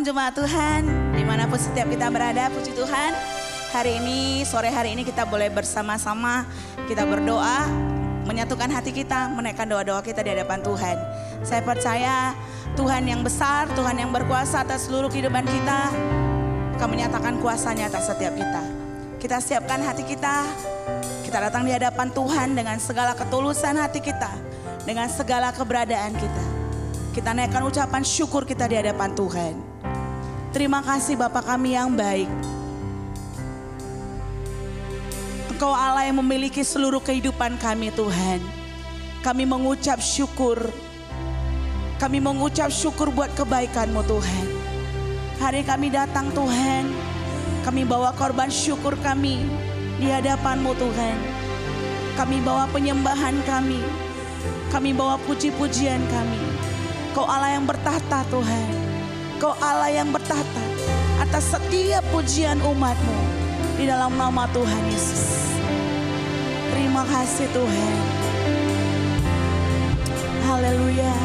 Shalom jemaat Tuhan, dimanapun setiap kita berada, puji Tuhan. Hari ini, sore hari ini kita boleh bersama-sama, kita berdoa, menyatukan hati kita, menaikkan doa-doa kita di hadapan Tuhan. Saya percaya Tuhan yang besar, Tuhan yang berkuasa atas seluruh kehidupan kita, akan menyatakan kuasanya atas setiap kita. Kita siapkan hati kita datang di hadapan Tuhan dengan segala ketulusan hati kita, dengan segala keberadaan kita. Kita naikkan ucapan syukur kita di hadapan Tuhan. Terima kasih Bapa kami yang baik. Engkau Allah yang memiliki seluruh kehidupan kami Tuhan. Kami mengucap syukur. Kami mengucap syukur buat kebaikan-Mu Tuhan. Hari kami datang Tuhan. Kami bawa korban syukur kami di hadapan-Mu Tuhan. Kami bawa penyembahan kami. Kami bawa puji-pujian kami. Kau Allah yang bertahta Tuhan. Kau Allah yang bertahta atas setiap pujian umat-Mu di dalam nama Tuhan Yesus. Terima kasih Tuhan. Haleluya.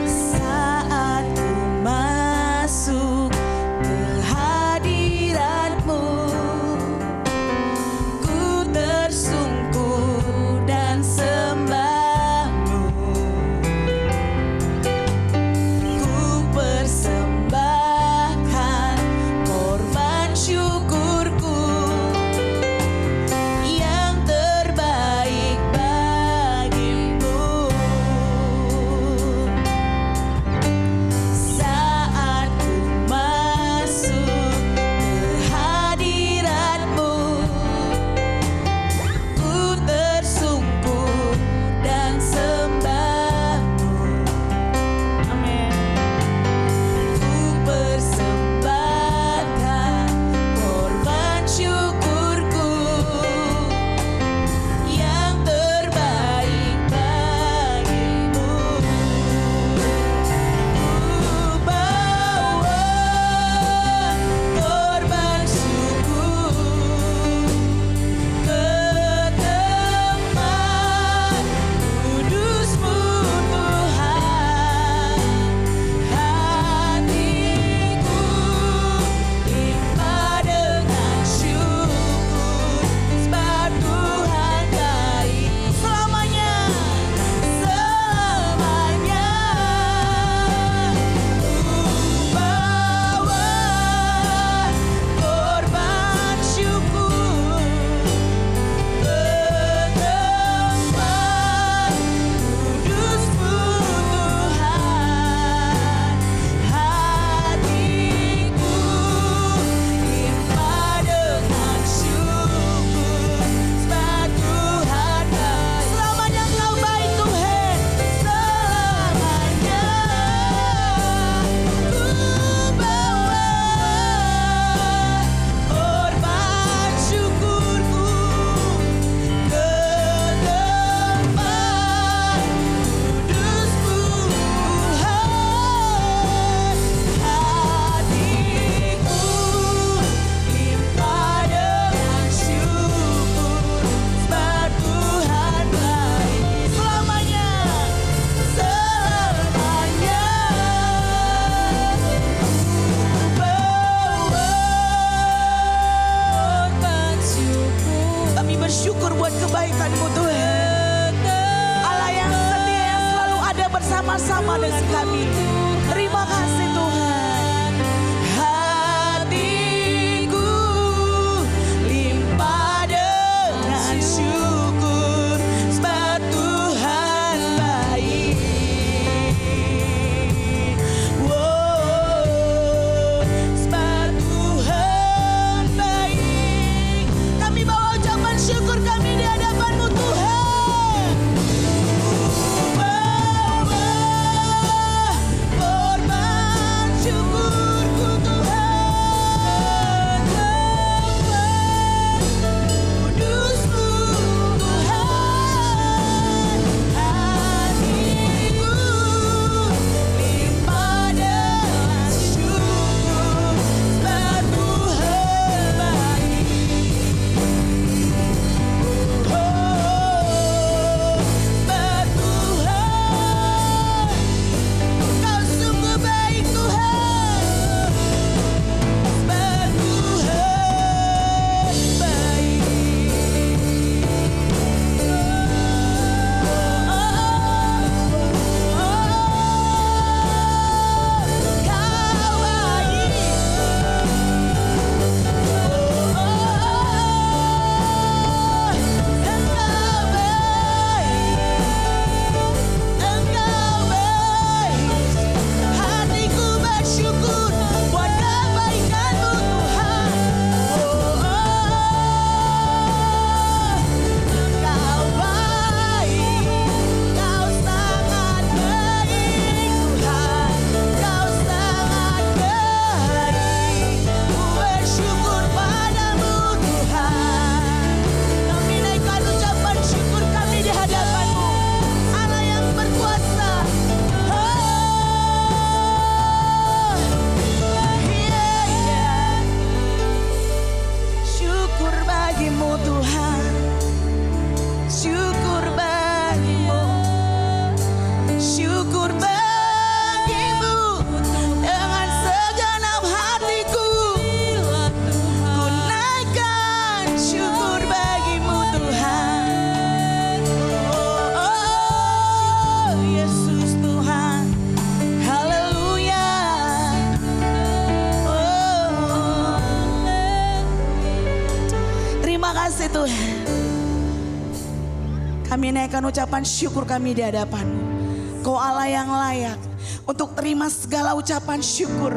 Saat ku masuk ke hadirat-Mu, ku tersungkur dan sembah-Mu. Ku persembahkan korban syukurku yang terbaik bagimu. Saat ku masuk ke hadirat-Mu, ku tersungkur dan sembah-Mu. Amin. Ku persembahkan korban syukurku yang terbaik bagimu. Ku bawa korban syukur ke tempat kudus-Mu Tuhan. Hatiku limpah dengan syukur, sebab Tuhan baik selamanya, selamanya. Ku bawa korban syukur ke tempat kudus-Mu Tuhan. Hatiku limpah dengan syukur, sebab Tuhan baik. Selamanya Engkau baik Tuhan, selamanya. Ku bawa korban syukurku ke tempat kudus-Mu Tuhan. Hatiku limpah dengan syukur, sebab Tuhan baik selamanya, selamanya. Korban syukur. Kami bersyukur buat kebaikan-Mu Tuhan. Allah yang setia, yang selalu ada bersama-sama dengan kami. Terima kasih Tuhan. Hatiku limpah dengan syukur, sebab Tuhan baik. Wow, sebab Tuhan baik. Kami bawa ucapan syukur kami di hadapan-Mu Tuhan. Bawa korban syukur Kami naikkan ucapan syukur kami di hadapan-Mu. Kau Allah yang layak untuk terima segala ucapan syukur.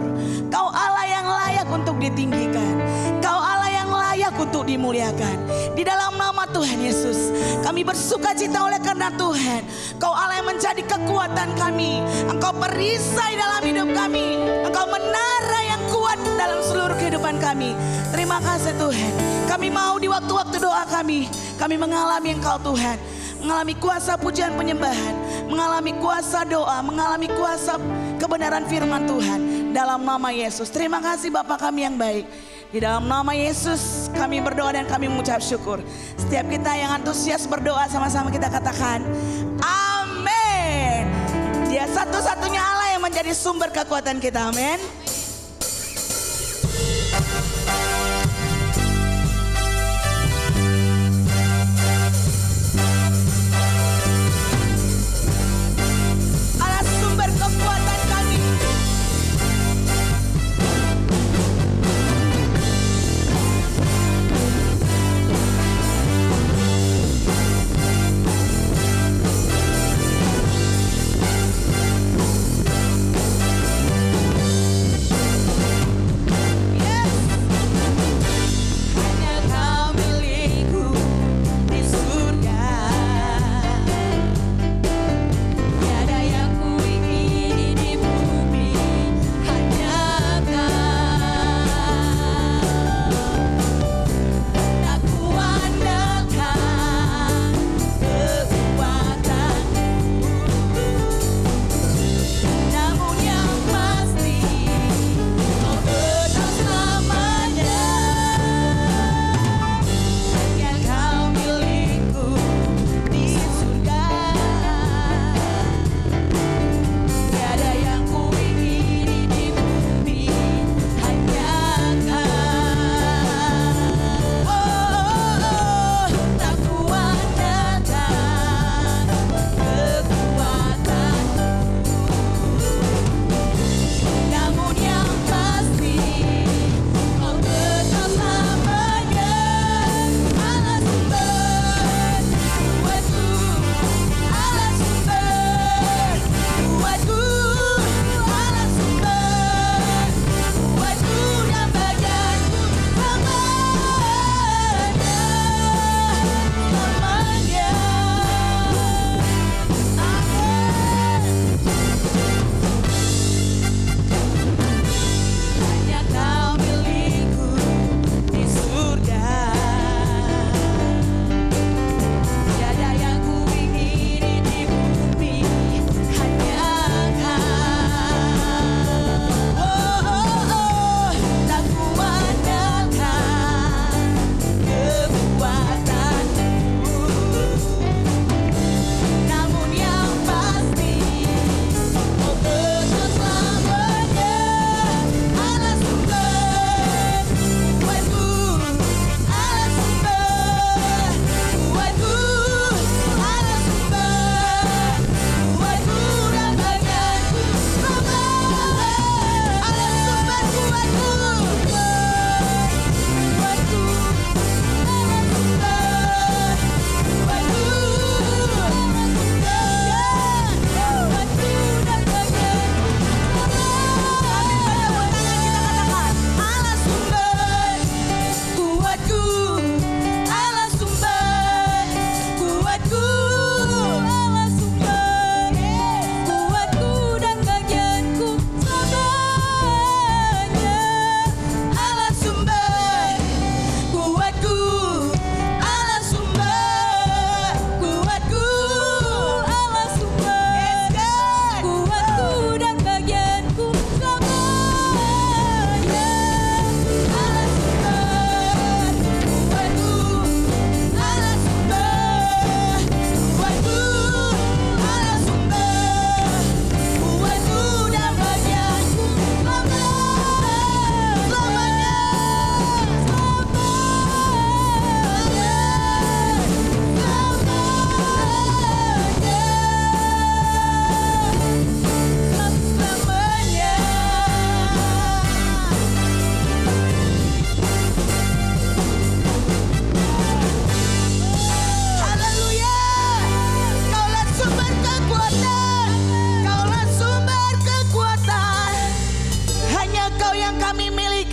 Kau Allah yang layak untuk ditinggikan. Kau Allah yang layak untuk dimuliakan. Di dalam nama Tuhan Yesus, kami bersuka cita oleh karena Tuhan, Kau Allah yang menjadi kekuatan kami. Engkau perisai dalam hidup kami. Engkau menara yang kuat dalam seluruh kehidupan kami. Terima kasih Tuhan. Kami mau di waktu-waktu doa kami mengalami Engkau Tuhan. Mengalami kuasa pujian penyembahan, mengalami kuasa doa, mengalami kuasa kebenaran firman Tuhan. Dalam nama Yesus. Terima kasih Bapa kami yang baik. Di dalam nama Yesus kami berdoa dan kami mengucap syukur. Setiap kita yang antusias berdoa sama-sama kita katakan amin. Dia satu-satunya Allah yang menjadi sumber kekuatan kita. Amin.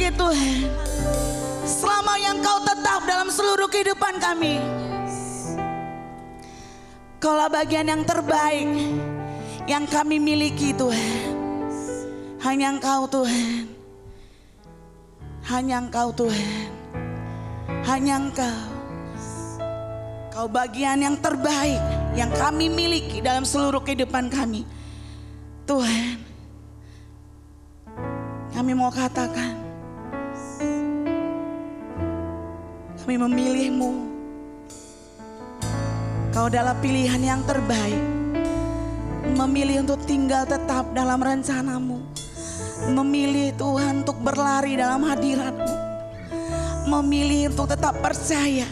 memiliki Tuhan. Selama yang Kau tetap dalam seluruh kehidupan kami. Kaulah bagian yang terbaik yang kami miliki Tuhan. Hanya Engkau Tuhan. Hanya Engkau Tuhan. Hanya Engkau. Kau bagian yang terbaik yang kami miliki dalam seluruh kehidupan kami. Tuhan, kami mau katakan, kami memilih-Mu. Kau adalah pilihan yang terbaik. Memilih untuk tinggal tetap dalam rencana-Mu. Memilih Tuhan untuk berlari dalam hadirat-Mu. Memilih untuk tetap percaya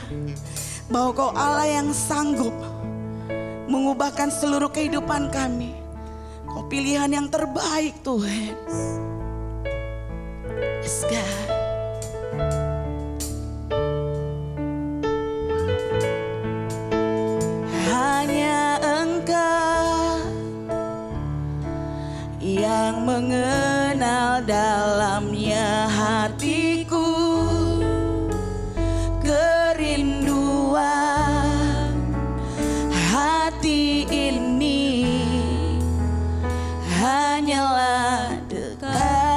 bahwa Kau Allah yang sanggup mengubahkan seluruh kehidupan kami. Kau pilihan yang terbaik Tuhan. Yes, God. Hanya Engkau yang mengenal dalamnya hatiku, kerinduan hati ini hanyalah dekat-Mu.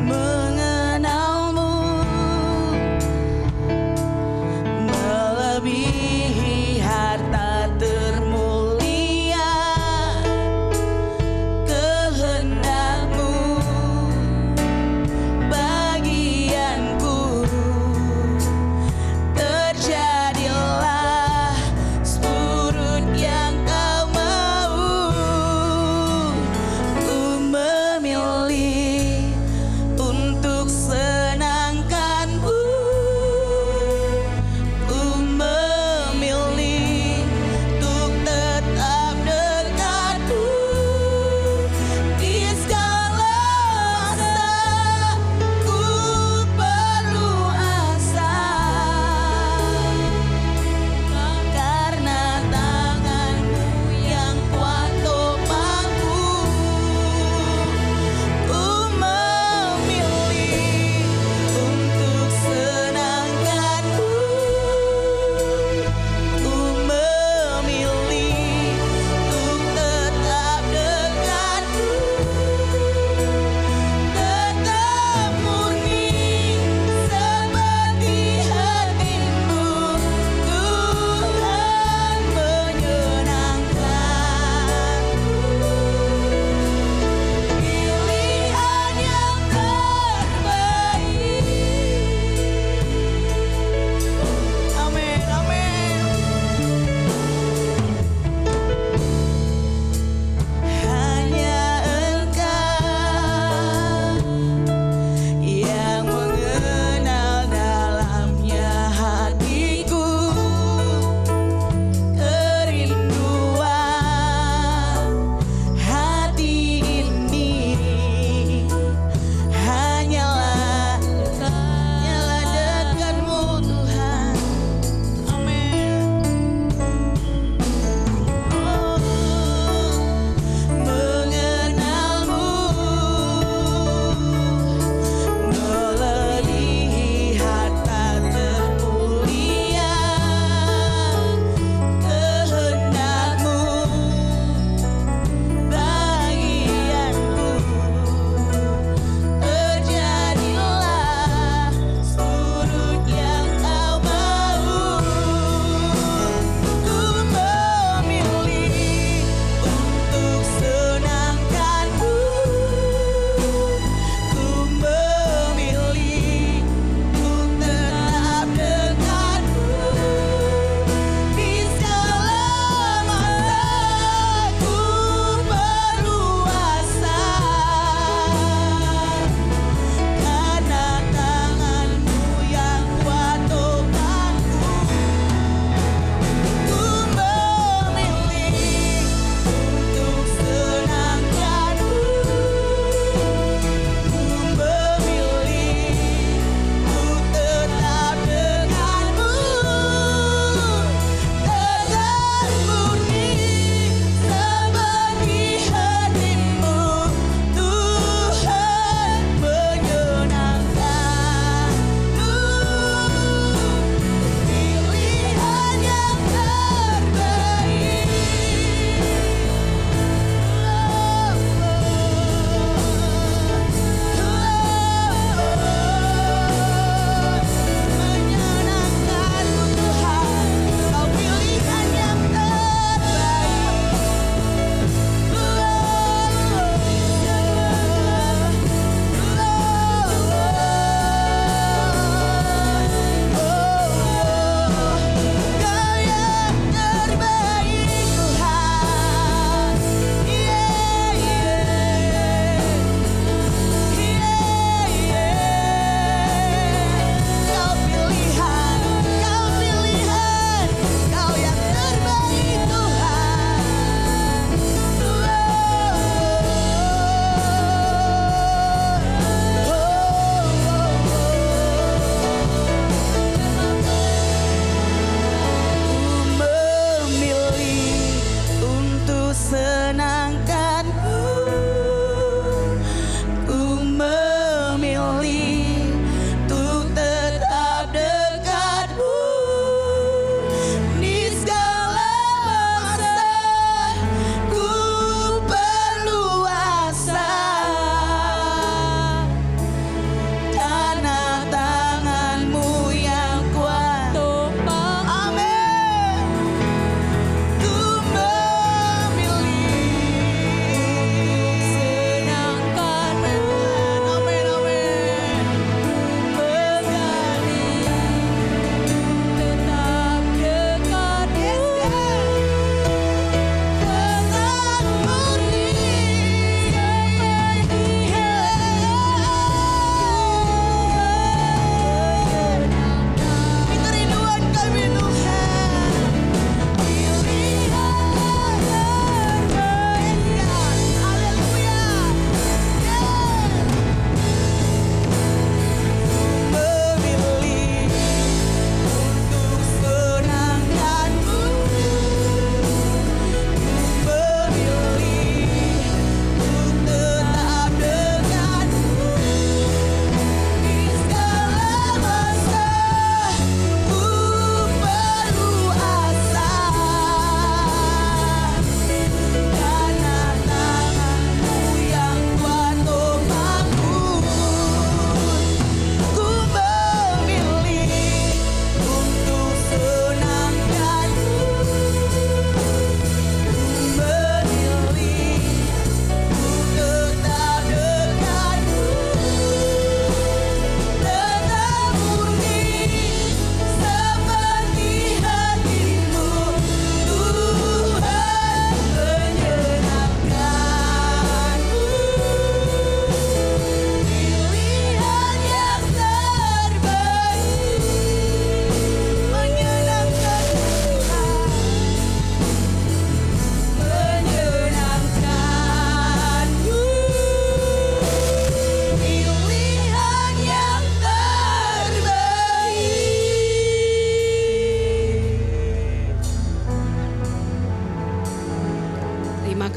Mengenal-Mu melebihi harta termahal.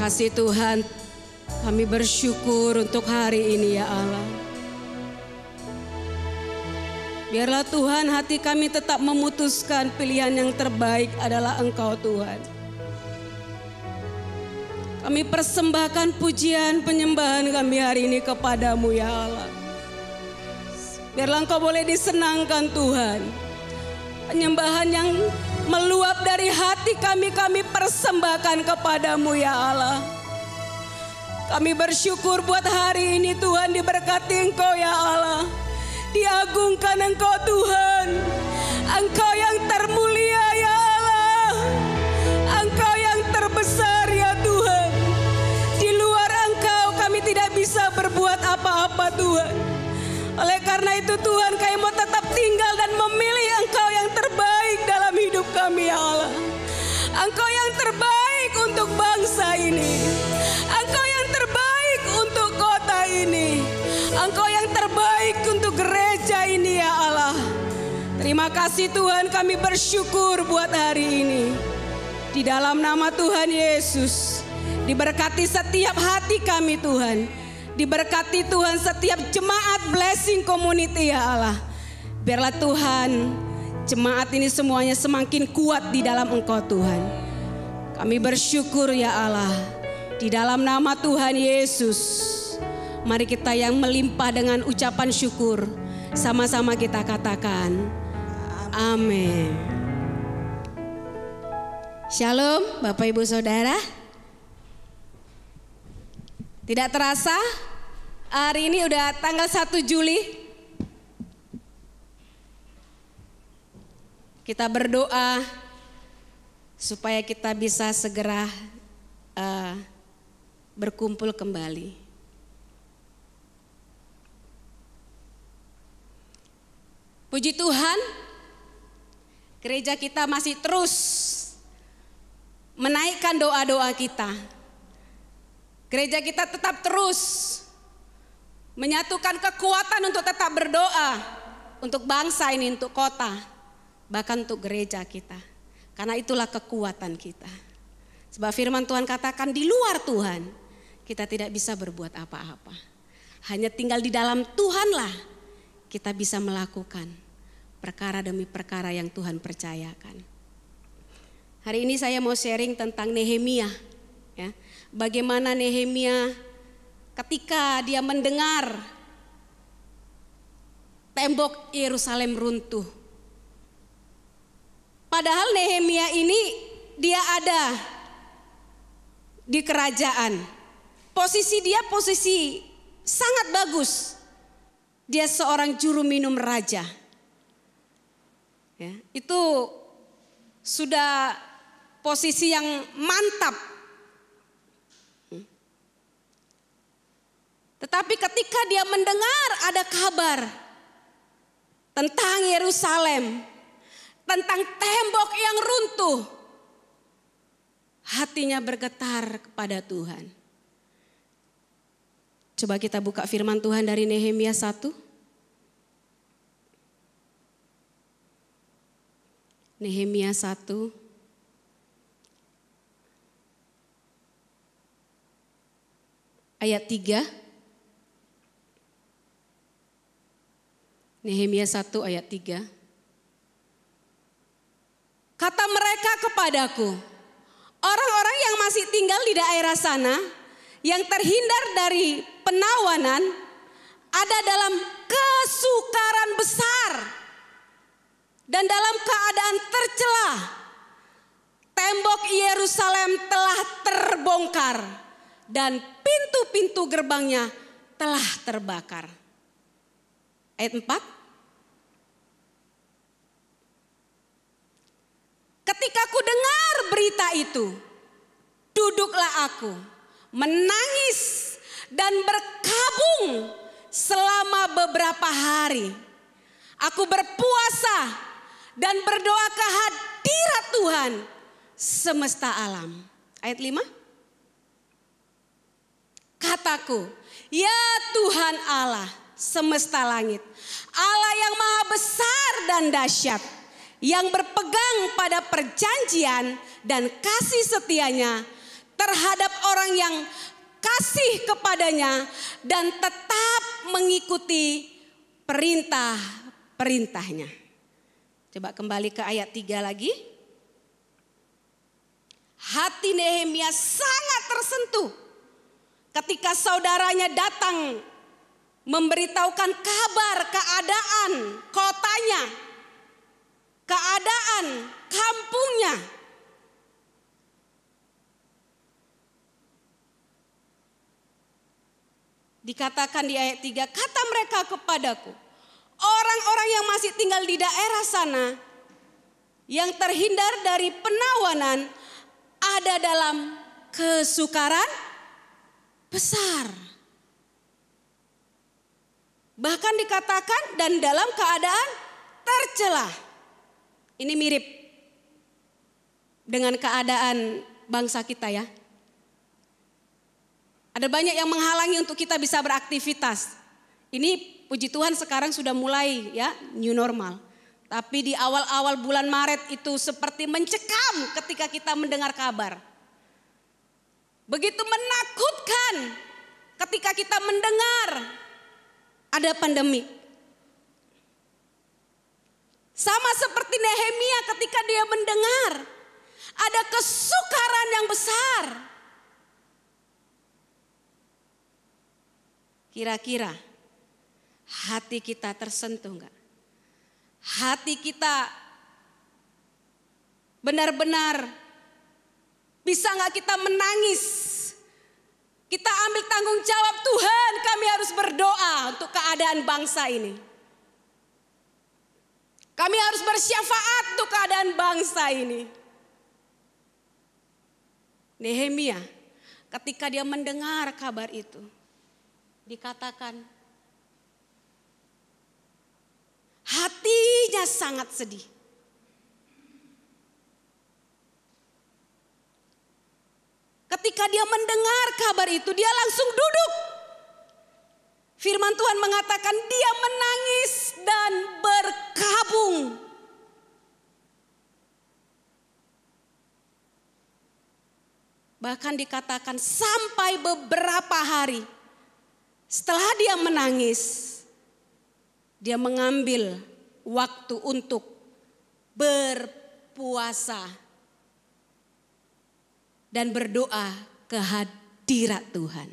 kasih Tuhan, kami bersyukur untuk hari ini ya Allah. Biarlah Tuhan hati kami tetap memutuskan pilihan yang terbaik adalah Engkau Tuhan. Kami persembahkan pujian penyembahan kami hari ini kepadamu ya Allah. Biarlah Engkau boleh disenangkan Tuhan. Penyembahan yang meluap dari hati kami persembahkan kepadamu ya Allah. Kami bersyukur buat hari ini Tuhan, diberkati Engkau ya Allah. Diagungkan Engkau Tuhan. Engkau yang termulia ya Allah. Engkau yang terbesar ya Tuhan. Di luar Engkau kami tidak bisa berbuat apa-apa Tuhan. Oleh karena itu Tuhan, kami mau tetap tinggal dan memilih Engkau yang terbaik dalam hidup kami ya Allah. Engkau yang terbaik untuk bangsa ini. Engkau yang terbaik untuk kota ini. Engkau yang terbaik untuk gereja ini ya Allah. Terima kasih Tuhan, kami bersyukur buat hari ini. Di dalam nama Tuhan Yesus, diberkati setiap hati kami Tuhan. Diberkati Tuhan setiap jemaat Blessing Community ya Allah. Biarlah Tuhan, jemaat ini semuanya semakin kuat di dalam Engkau Tuhan. Kami bersyukur ya Allah. Di dalam nama Tuhan Yesus, mari kita yang melimpah dengan ucapan syukur, sama-sama kita katakan amin. Shalom Bapak Ibu Saudara. Tidak terasa hari ini udah tanggal 1 Juli. Kita berdoa supaya kita bisa segera berkumpul kembali. Puji Tuhan, gereja kita masih terus menaikkan doa-doa kita. Gereja kita tetap terus menyatukan kekuatan untuk tetap berdoa untuk bangsa ini, untuk kota, bahkan untuk gereja kita. Karena itulah kekuatan kita. Sebab firman Tuhan katakan di luar Tuhan kita tidak bisa berbuat apa-apa. Hanya tinggal di dalam Tuhanlah kita bisa melakukan perkara demi perkara yang Tuhan percayakan. Hari ini saya mau sharing tentang Nehemia, ya. Bagaimana Nehemia ketika dia mendengar tembok Yerusalem runtuh. Padahal Nehemia ini dia ada di kerajaan. Posisi dia posisi sangat bagus. Dia seorang juru minum raja. Ya, itu sudah posisi yang mantap. Tetapi ketika dia mendengar ada kabar tentang Yerusalem, tentang tembok yang runtuh, hatinya bergetar kepada Tuhan. Coba kita buka firman Tuhan dari Nehemia 1. Nehemia 1 ayat 3. Nehemia 1 ayat 3. Kata mereka kepadaku, orang-orang yang masih tinggal di daerah sana, yang terhindar dari penawanan, ada dalam kesukaran besar dan dalam keadaan tercela. Tembok Yerusalem telah terbongkar dan pintu-pintu gerbangnya telah terbakar. Ayat 4. Ketika ku dengar berita itu, duduklah aku menangis dan berkabung selama beberapa hari. Aku berpuasa dan berdoa ke hadirat Tuhan semesta alam. Ayat 5. Kataku, ya Tuhan Allah semesta langit, Allah yang maha besar dan dahsyat, yang berpegang pada perjanjian dan kasih setianya, terhadap orang yang kasih kepadanya dan tetap mengikuti perintah-perintahnya. Coba kembali ke ayat 3 lagi. Hati Nehemia sangat tersentuh ketika saudaranya datang memberitahukan kabar keadaan kotanya, keadaan kampungnya. Dikatakan di ayat 3, kata mereka kepadaku, orang-orang yang masih tinggal di daerah sana, yang terhindar dari penawanan, ada dalam kesukaran besar. Bahkan dikatakan dan dalam keadaan tercela. Ini mirip dengan keadaan bangsa kita ya. Ada banyak yang menghalangi untuk kita bisa beraktivitas. Ini puji Tuhan sekarang sudah mulai ya new normal. Tapi di awal-awal bulan Maret itu seperti mencekam ketika kita mendengar kabar. Begitu menakutkan ketika kita mendengar ada pandemi. Sama seperti Nehemia ketika dia mendengar ada kesukaran yang besar. Kira-kira hati kita tersentuh enggak? Hati kita benar-benar bisa enggak kita menangis? Kita ambil tanggung jawab, Tuhan, kami harus berdoa untuk keadaan bangsa ini. Kami harus bersyafaat untuk keadaan bangsa ini. Nehemia ketika dia mendengar kabar itu, dikatakan hatinya sangat sedih. Ketika dia mendengar kabar itu, dia langsung duduk. Firman Tuhan mengatakan dia menangis dan berkabung. Bahkan dikatakan sampai beberapa hari setelah dia menangis, dia mengambil waktu untuk berpuasa dan berdoa ke hadirat Tuhan.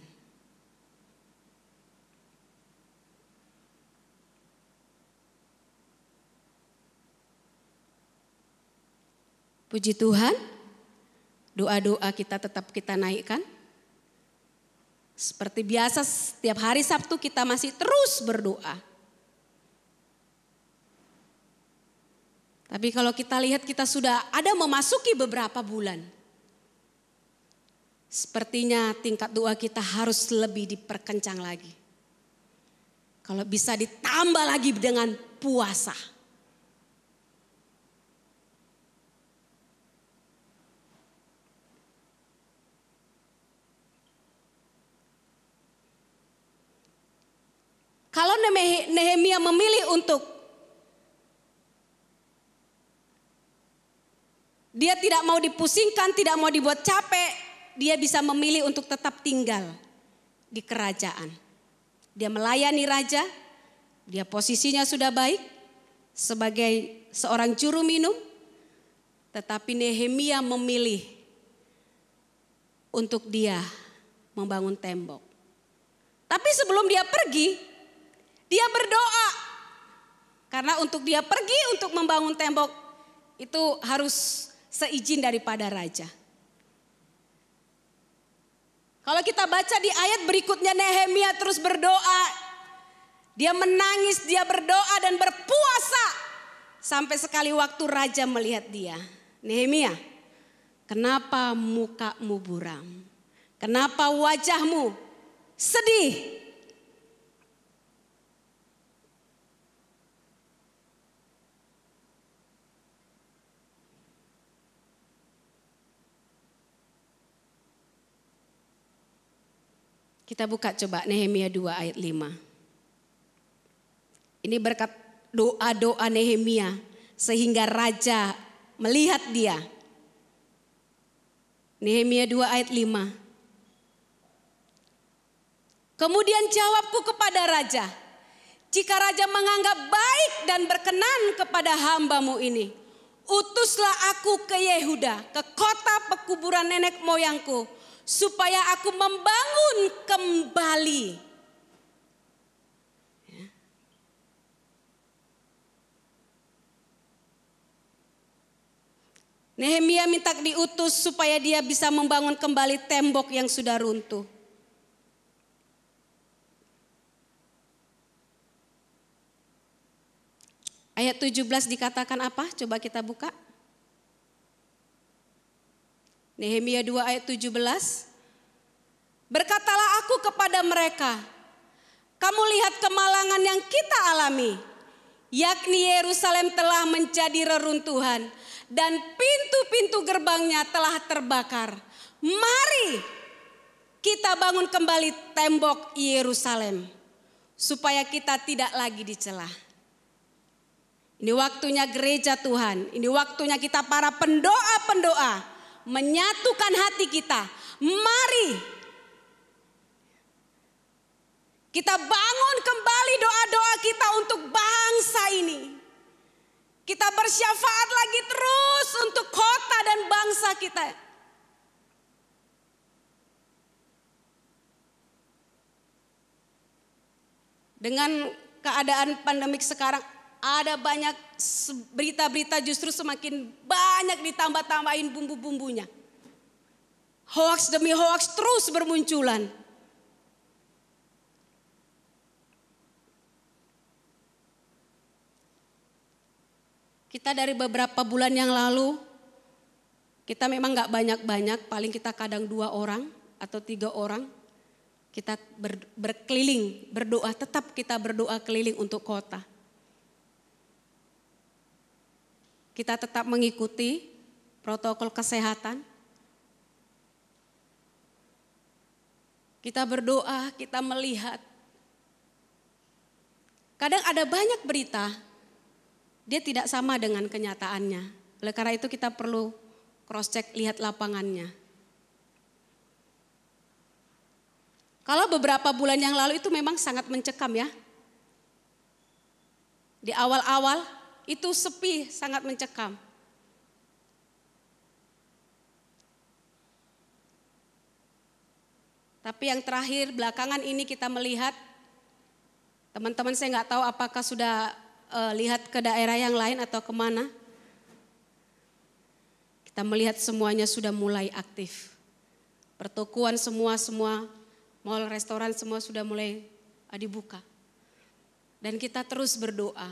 Puji Tuhan, doa-doa kita tetap kita naikkan. Seperti biasa setiap hari Sabtu kita masih terus berdoa. Tapi kalau kita lihat kita sudah ada memasuki beberapa bulan. Sepertinya tingkat doa kita harus lebih diperkencang lagi. Kalau bisa ditambah lagi dengan puasa. Kalau Nehemia memilih untuk dia tidak mau dipusingkan, tidak mau dibuat capek, dia bisa memilih untuk tetap tinggal di kerajaan. Dia melayani raja, dia posisinya sudah baik sebagai seorang juru minum, tetapi Nehemia memilih untuk dia membangun tembok. Tapi sebelum dia pergi, dia berdoa. Karena untuk dia pergi untuk membangun tembok itu harus seizin daripada raja. Kalau kita baca di ayat berikutnya, Nehemia terus berdoa. Dia menangis, dia berdoa dan berpuasa. Sampai sekali waktu raja melihat dia. Nehemia, kenapa mukamu buram? Kenapa wajahmu sedih? Kita buka coba Nehemia 2 ayat 5. Ini berkat doa-doa Nehemia sehingga raja melihat dia. Nehemia 2 ayat 5. Kemudian jawabku kepada raja, jika raja menganggap baik dan berkenan kepada hambamu ini, utuslah aku ke Yehuda, ke kota pekuburan nenek moyangku, supaya aku membangun kembali. Nehemia minta diutus supaya dia bisa membangun kembali tembok yang sudah runtuh. Ayat 17 dikatakan apa? Coba kita buka. Nehemia 2 ayat 17. Berkatalah aku kepada mereka, kamu lihat kemalangan yang kita alami, yakni Yerusalem telah menjadi reruntuhan dan pintu-pintu gerbangnya telah terbakar. Mari kita bangun kembali tembok Yerusalem supaya kita tidak lagi dicela. Ini waktunya gereja Tuhan, ini waktunya kita para pendoa-pendoa menyatukan hati kita. Mari kita bangun kembali doa-doa kita untuk bangsa ini. Kita bersyafaat lagi terus untuk kota dan bangsa kita. Dengan keadaan pandemik sekarang, ada banyak berita-berita justru semakin banyak ditambah-tambahin bumbu-bumbunya. Hoaks demi hoaks terus bermunculan. Kita dari beberapa bulan yang lalu, kita memang gak banyak-banyak, paling kita kadang 2 orang atau 3 orang. Kita berkeliling, berdoa, tetap kita berdoa keliling untuk kota. Kita tetap mengikuti protokol kesehatan. Kita berdoa, kita melihat. Kadang ada banyak berita, dia tidak sama dengan kenyataannya. Oleh karena itu kita perlu cross check, lihat lapangannya. Kalau beberapa bulan yang lalu itu memang sangat mencekam ya. Di awal-awal itu sepi, sangat mencekam. Tapi yang terakhir belakangan ini kita melihat, teman-teman saya nggak tahu apakah sudah lihat ke daerah yang lain atau kemana. Kita melihat semuanya sudah mulai aktif. Pertokoan semua, mal, restoran semua sudah mulai dibuka. Dan kita terus berdoa,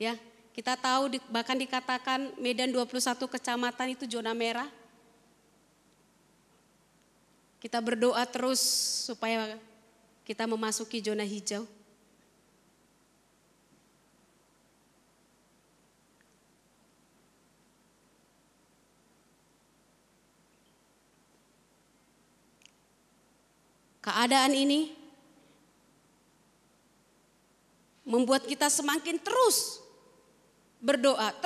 ya. Kita tahu bahkan dikatakan Medan 21 kecamatan itu zona merah. Kita berdoa terus supaya kita memasuki zona hijau. Keadaan ini membuat kita semakin terus berdoa.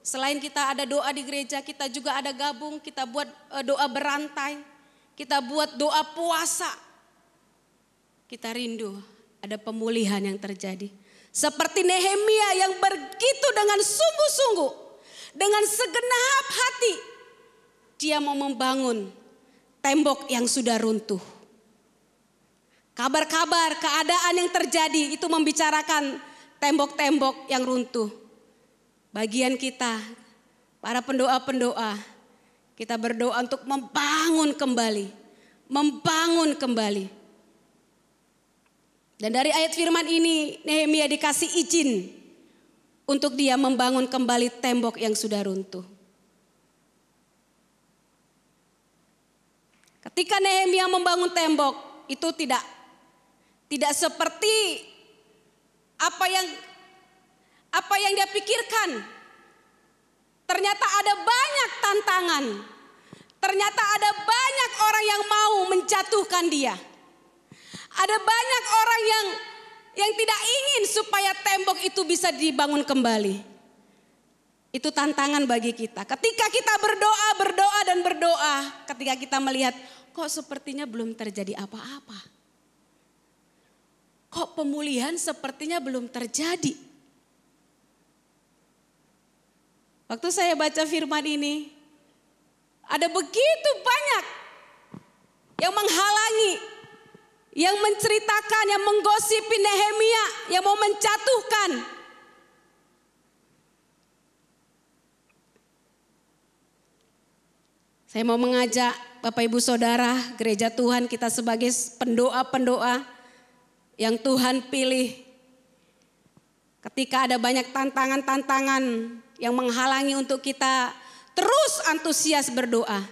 Selain kita ada doa di gereja, kita juga ada gabung, kita buat doa berantai, kita buat doa puasa. Kita rindu ada pemulihan yang terjadi. Seperti Nehemia yang begitu dengan sungguh-sungguh, dengan segenap hati, dia mau membangun tembok yang sudah runtuh. Kabar-kabar keadaan yang terjadi itu membicarakan tembok-tembok yang runtuh. Bagian kita, para pendoa-pendoa, kita berdoa untuk membangun kembali. Dan dari ayat firman ini, Nehemia dikasih izin untuk dia membangun kembali tembok yang sudah runtuh. Ketika Nehemia membangun tembok, itu tidak seperti apa yang dia pikirkan. Ternyata ada banyak tantangan. Ternyata ada banyak orang yang mau menjatuhkan dia. Ada banyak orang yang tidak ingin supaya tembok itu bisa dibangun kembali. Itu tantangan bagi kita. Ketika kita berdoa dan berdoa, ketika kita melihat kok sepertinya belum terjadi apa-apa. Kok pemulihan sepertinya belum terjadi. Waktu saya baca firman ini, ada begitu banyak yang menghalangi, yang menceritakan, yang menggosipi Nehemia, yang mau menjatuhkan. Saya mau mengajak Bapak Ibu Saudara, gereja Tuhan, kita sebagai pendoa-pendoa yang Tuhan pilih. Ketika ada banyak tantangan-tantangan yang menghalangi untuk kita terus antusias berdoa.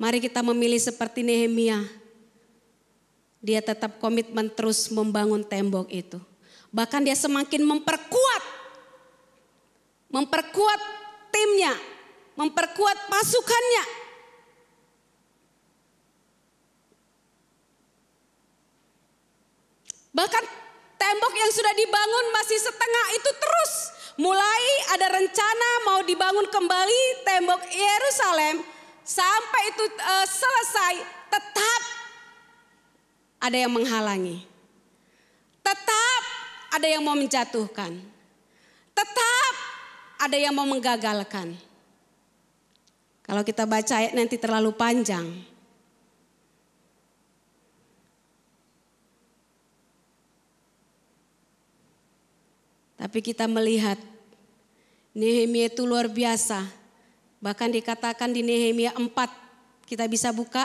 Mari kita memilih seperti Nehemia. Dia tetap komitmen terus membangun tembok itu. Bahkan dia semakin memperkuat timnya, memperkuat pasukannya. Bahkan tembok yang sudah dibangun masih setengah itu terus. Mulai ada rencana mau dibangun kembali tembok Yerusalem. Sampai itu selesai, tetap ada yang menghalangi. Tetap ada yang mau menjatuhkan. Tetap ada yang mau menggagalkan. Kalau kita baca ayat nanti terlalu panjang. Tapi kita melihat Nehemia itu luar biasa. Bahkan dikatakan di Nehemia 4, kita bisa buka.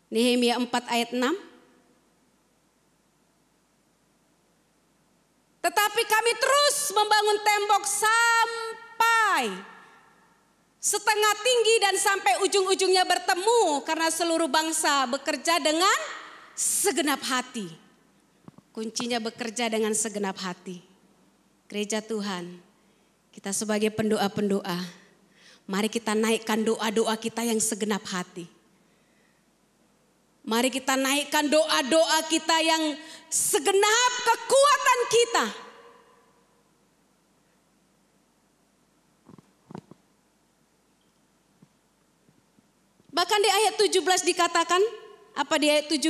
Nehemia 4 ayat 6. Tetapi kami terus membangun tembok sampai setengah tinggi dan sampai ujung-ujungnya bertemu. Karena seluruh bangsa bekerja dengan segenap hati. Kuncinya bekerja dengan segenap hati. Gereja Tuhan, kita sebagai pendoa-pendoa, mari kita naikkan doa-doa kita yang segenap hati. Mari kita naikkan doa-doa kita yang segenap kekuatan kita. Bahkan di ayat 17 dikatakan, apa di ayat 17?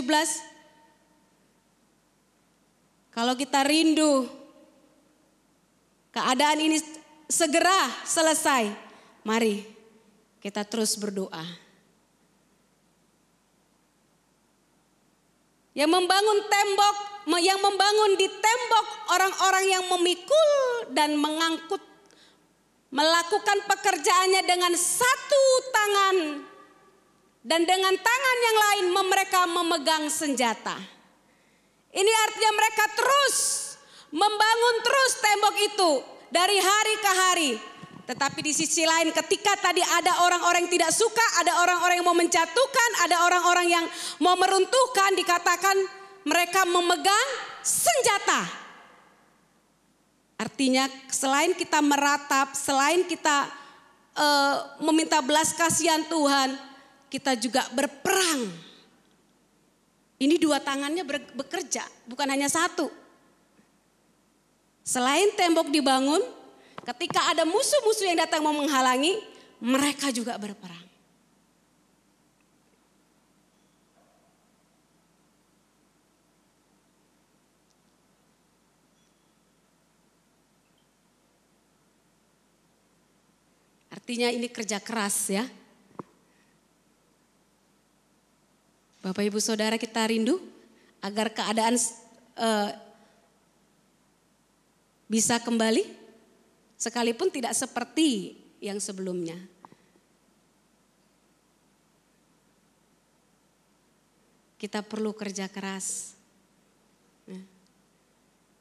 Kalau kita rindu keadaan ini segera selesai, mari kita terus berdoa. Yang membangun tembok, yang membangun di tembok orang-orang yang memikul dan mengangkut, melakukan pekerjaannya dengan satu tangan dan dengan tangan yang lain mereka memegang senjata. Ini artinya mereka terus membangun terus tembok itu dari hari ke hari. Tetapi di sisi lain ketika tadi ada orang-orang yang tidak suka, ada orang-orang yang mau menjatuhkan, ada orang-orang yang mau meruntuhkan, dikatakan mereka memegang senjata. Artinya selain kita meratap, selain kita meminta belas kasihan Tuhan, kita juga berperang. Ini dua tangannya bekerja, bukan hanya satu. Selain tembok dibangun, ketika ada musuh-musuh yang datang mau menghalangi, mereka juga berperang. Artinya ini kerja keras ya. Bapak Ibu Saudara, kita rindu agar keadaan bisa kembali, sekalipun tidak seperti yang sebelumnya. Kita perlu kerja keras.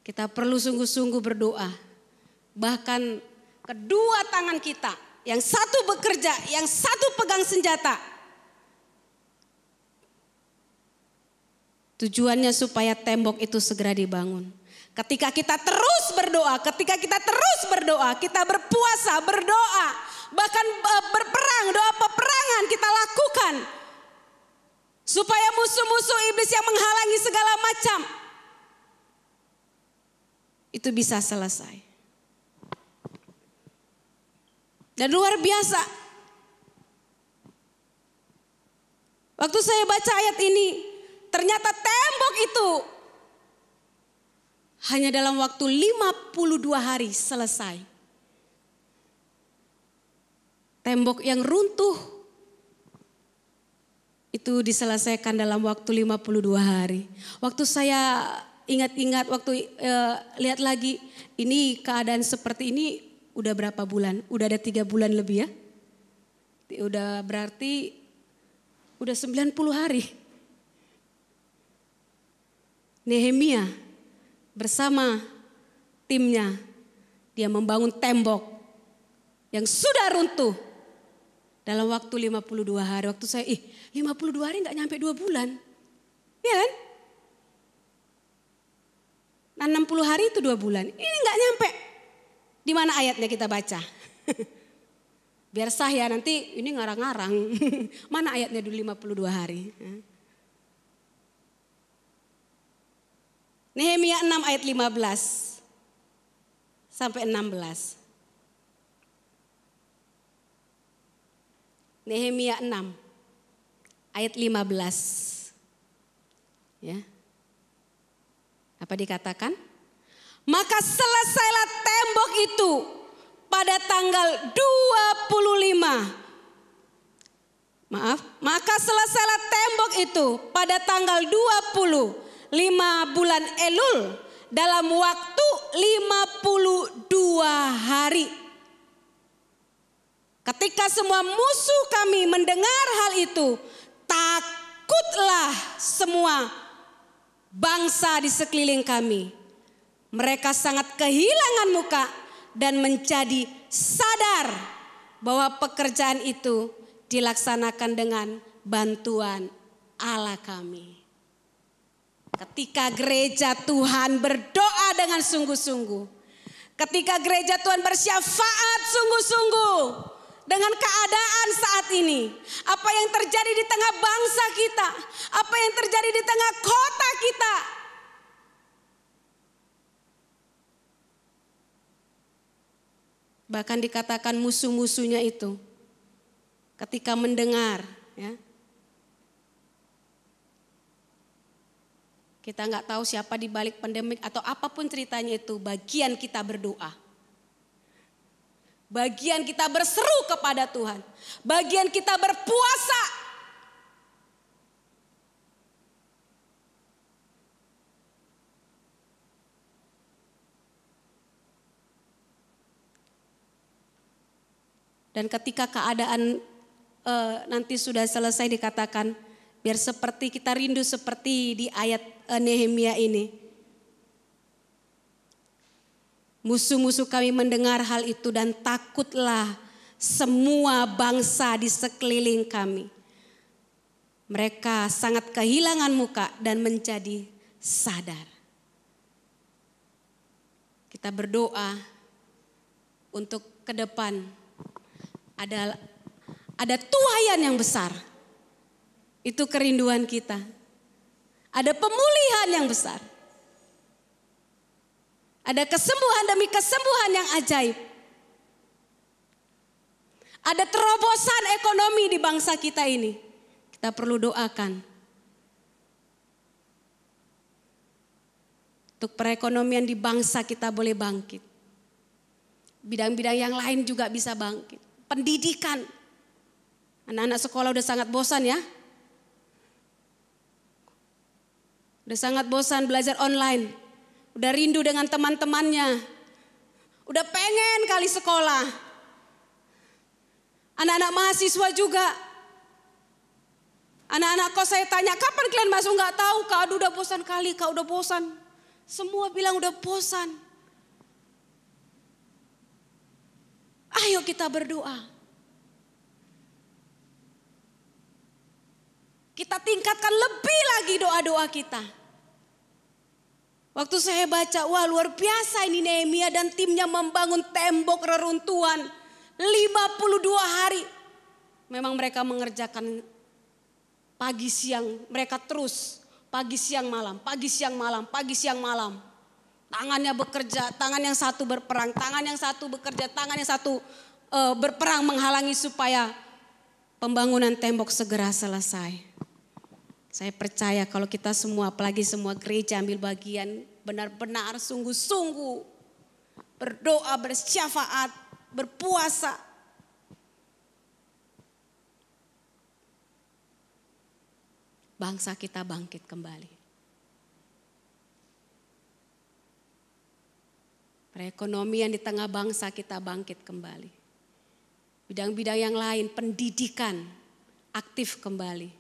Kita perlu sungguh-sungguh berdoa. Bahkan kedua tangan kita, yang satu bekerja, yang satu pegang senjata. Tujuannya supaya tembok itu segera dibangun. Ketika kita terus berdoa, kita berpuasa, berdoa, bahkan berperang, doa peperangan kita lakukan. Supaya musuh-musuh iblis yang menghalangi segala macam macam itu bisa selesai. Dan luar biasa. Waktu saya baca ayat ini, ternyata tembok itu hanya dalam waktu 52 hari selesai. Tembok yang runtuh itu diselesaikan dalam waktu 52 hari. Waktu saya ingat-ingat, waktu lihat lagi, ini keadaan seperti ini udah berapa bulan? Udah ada 3 bulan lebih ya? Udah berarti udah 90 hari. Nehemia bersama timnya, dia membangun tembok yang sudah runtuh dalam waktu 52 hari. Waktu saya, 52 hari gak nyampe 2 bulan. Iya kan? Nah 60 hari itu 2 bulan. Ini gak nyampe. Di mana ayatnya kita baca? Biar sah ya, nanti ini ngarang-ngarang. Mana ayatnya dulu 52 hari? Nehemia 6 ayat 15 sampai 16. Nehemia 6 ayat 15. Ya. Apa dikatakan? Maka selesailah tembok itu pada tanggal 25. Maka selesailah tembok itu pada tanggal 25 bulan Elul dalam waktu 52 hari. Ketika semua musuh kami mendengar hal itu, takutlah semua bangsa di sekeliling kami. Mereka sangat kehilangan muka dan menjadi sadar bahwa pekerjaan itu dilaksanakan dengan bantuan Allah kami. Ketika gereja Tuhan berdoa dengan sungguh-sungguh, ketika gereja Tuhan bersyafaat sungguh-sungguh dengan keadaan saat ini, apa yang terjadi di tengah bangsa kita, apa yang terjadi di tengah kota kita, bahkan dikatakan musuh-musuhnya itu ketika mendengar, ya, kita nggak tahu siapa di balik pandemik atau apapun ceritanya itu, bagian kita berdoa. Bagian kita berseru kepada Tuhan. Bagian kita berpuasa. Dan ketika keadaan nanti sudah selesai dikatakan, biar seperti kita rindu seperti di ayat Nehemia ini. Musuh-musuh kami mendengar hal itu dan takutlah semua bangsa di sekeliling kami. Mereka sangat kehilangan muka dan menjadi sadar. Kita berdoa untuk ke depan ada tuaian yang besar. Itu kerinduan kita. Ada pemulihan yang besar. Ada kesembuhan demi kesembuhan yang ajaib. Ada terobosan ekonomi di bangsa kita ini. Kita perlu doakan. Untuk perekonomian di bangsa kita boleh bangkit. Bidang-bidang yang lain juga bisa bangkit. Pendidikan. Anak-anak sekolah udah sangat bosan ya. Udah sangat bosan belajar online. Udah rindu dengan teman-temannya. Udah pengen kali sekolah. Anak-anak mahasiswa juga. Anak-anak kos saya tanya, kapan kalian masuk? Gak tahu, Kak Adu udah bosan kali, Kak udah bosan. Semua bilang udah bosan. Ayo kita berdoa. Kita tingkatkan lebih lagi doa-doa kita. Waktu saya baca, wah luar biasa ini Nehemia dan timnya membangun tembok reruntuhan 52 hari. Memang mereka mengerjakan pagi siang, mereka terus Pagi siang malam, pagi siang malam, pagi siang malam. Tangannya bekerja, tangan yang satu berperang, tangan yang satu bekerja, tangan yang satu berperang menghalangi supaya pembangunan tembok segera selesai. Saya percaya kalau kita semua, apalagi semua gereja ambil bagian benar-benar sungguh-sungguh berdoa, bersyafaat, berpuasa. Bangsa kita bangkit kembali. Perekonomian di tengah bangsa kita bangkit kembali. Bidang-bidang yang lain, pendidikan aktif kembali.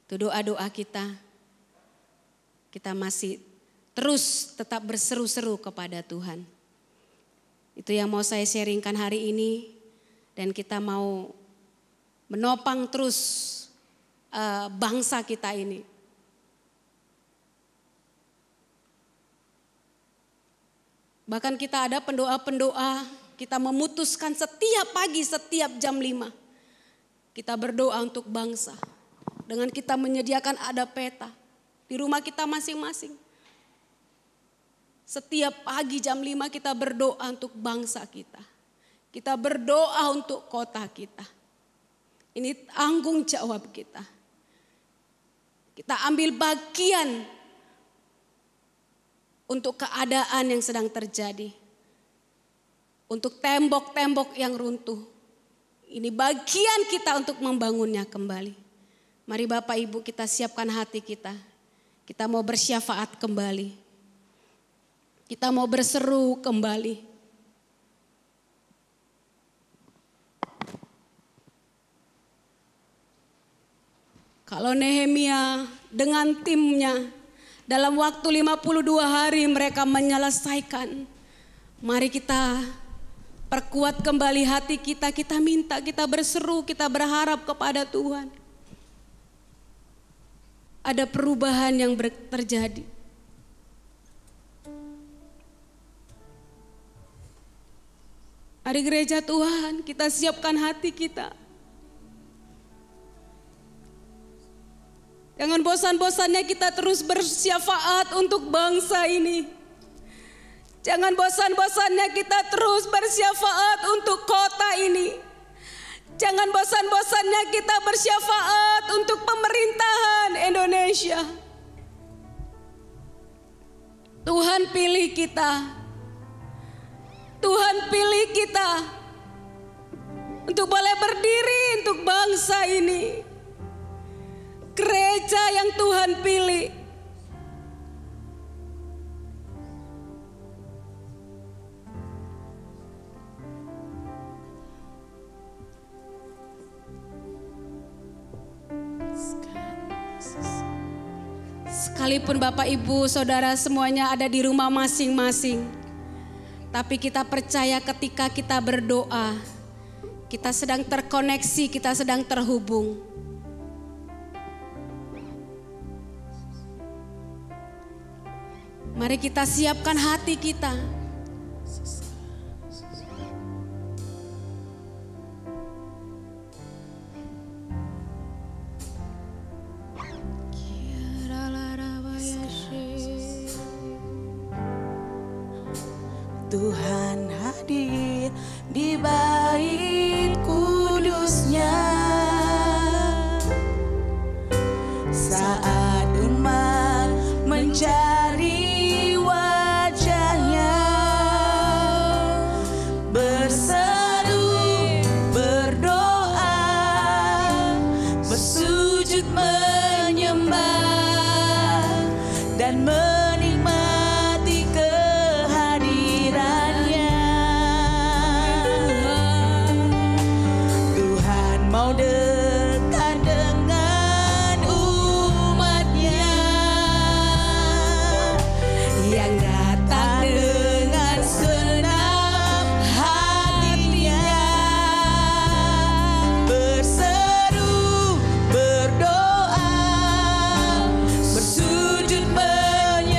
Itu doa-doa kita masih terus tetap berseru-seru kepada Tuhan. Itu yang mau saya sharingkan hari ini. Dan kita mau menopang terus bangsa kita ini. Bahkan kita ada pendoa-pendoa, kita memutuskan setiap pagi, setiap jam 5. Kita berdoa untuk bangsa. Dengan kita menyediakan ada peta di rumah kita masing-masing. Setiap pagi jam 5 kita berdoa untuk bangsa kita. Kita berdoa untuk kota kita. Ini tanggung jawab kita. Kita ambil bagian untuk keadaan yang sedang terjadi. Untuk tembok-tembok yang runtuh. Ini bagian kita untuk membangunnya kembali. Mari Bapak Ibu kita siapkan hati kita. Kita mau bersyafaat kembali. Kita mau berseru kembali. Kalau Nehemia dengan timnya dalam waktu 52 hari mereka menyelesaikan. Mari kita perkuat kembali hati kita, kita minta, kita berseru, kita berharap kepada Tuhan. Ada perubahan yang terjadi. Mari gereja Tuhan, kita siapkan hati kita. Jangan bosan-bosannya kita terus bersyafaat untuk bangsa ini. Jangan bosan-bosannya kita terus bersyafaat untuk kota ini. Jangan bosan-bosannya kita bersyafaat untuk pemerintahan Indonesia. Tuhan pilih kita. Tuhan pilih kita untuk boleh berdiri untuk bangsa ini. Gereja yang Tuhan pilih. Sekalipun Bapak Ibu Saudara semuanya ada di rumah masing-masing, tapi kita percaya ketika kita berdoa, kita sedang terkoneksi, kita sedang terhubung. Mari kita siapkan hati kita. Tuhan hadir di bait kudusnya saat umat mencari wajahnya, berseru, berdoa, bersujud menyembah dan menikmati kehadirannya. Tuhan mau dekat dengan umatnya yang datang dengan senang hatinya, berseru, berdoa, bersujud menyembah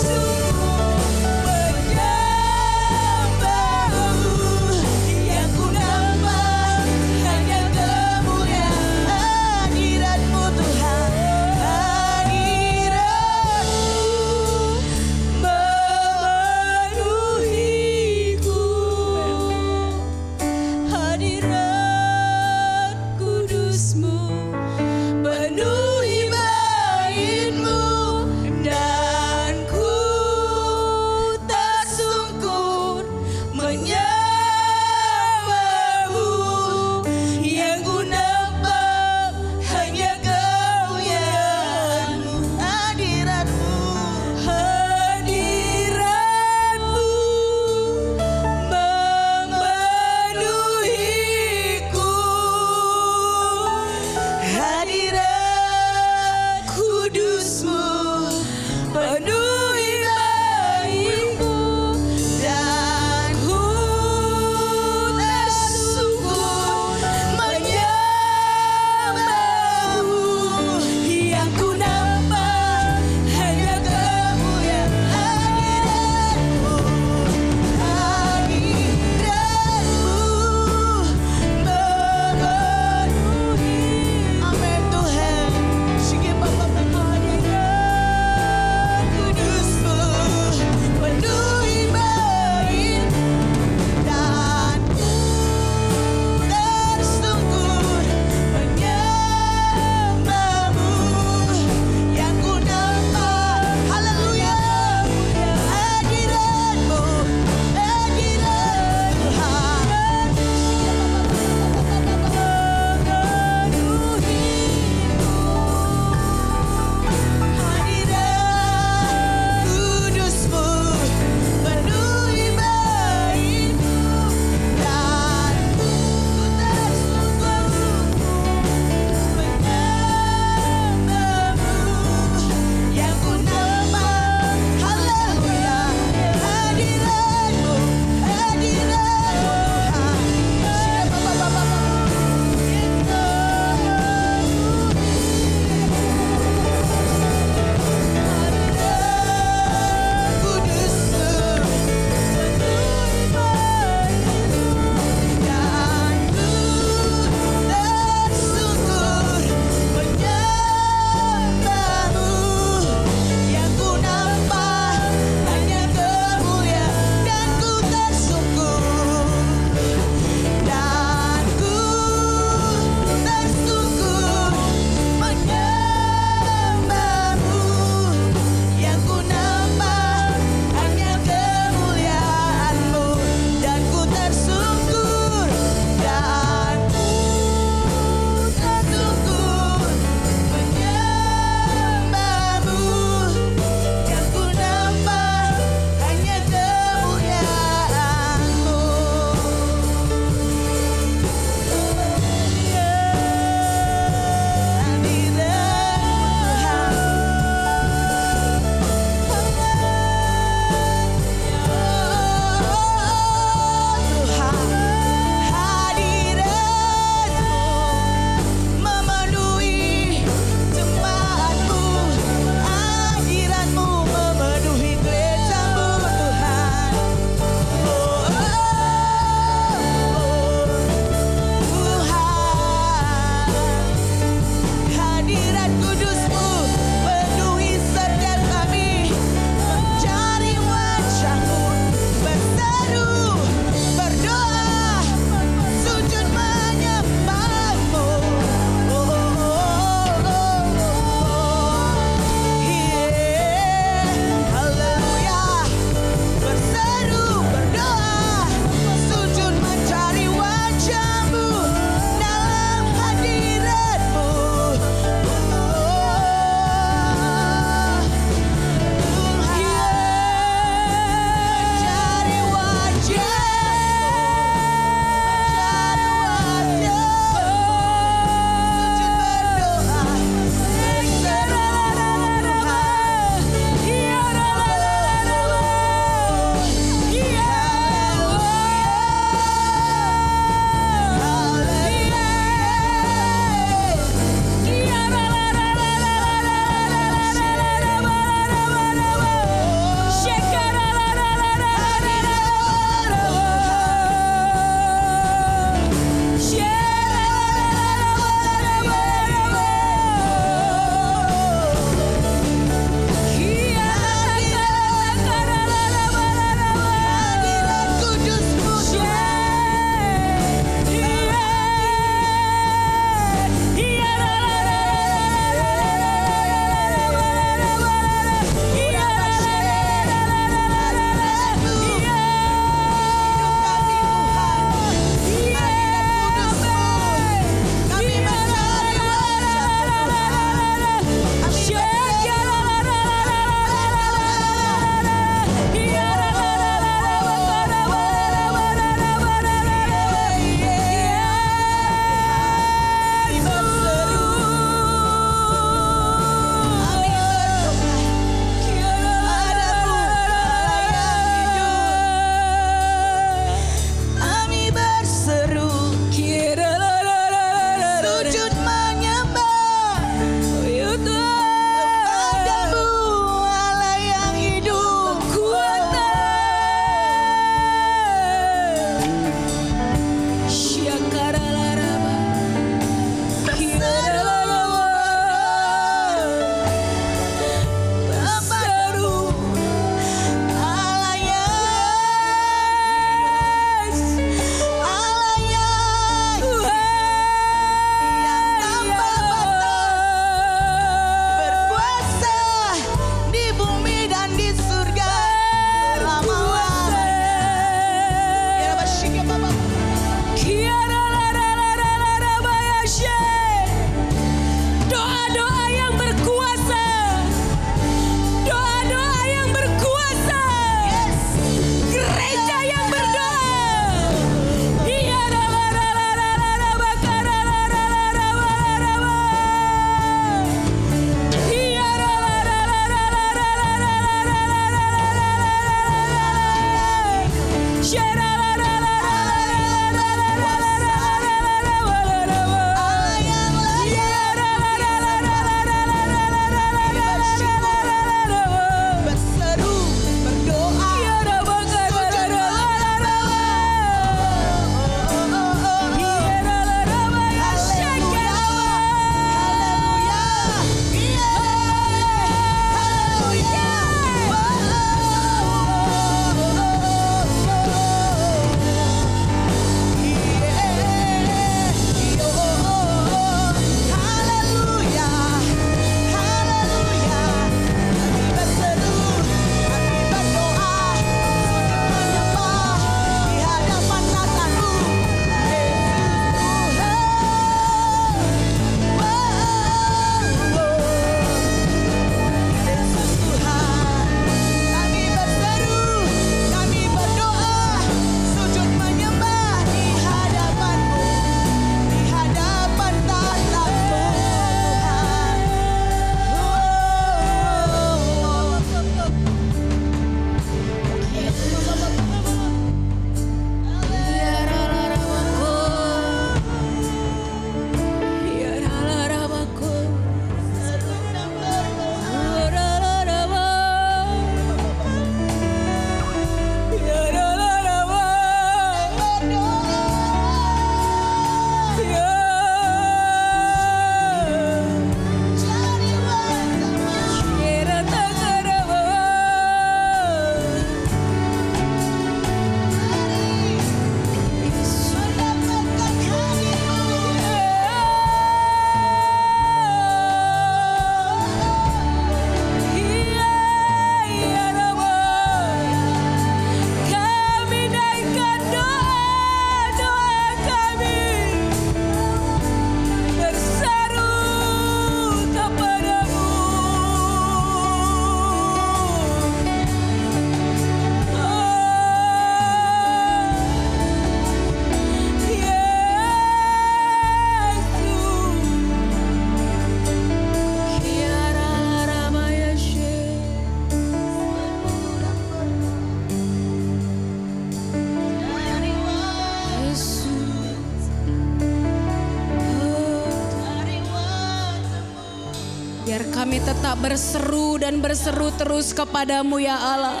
Biar kami tetap berseru dan berseru terus kepadamu ya Allah.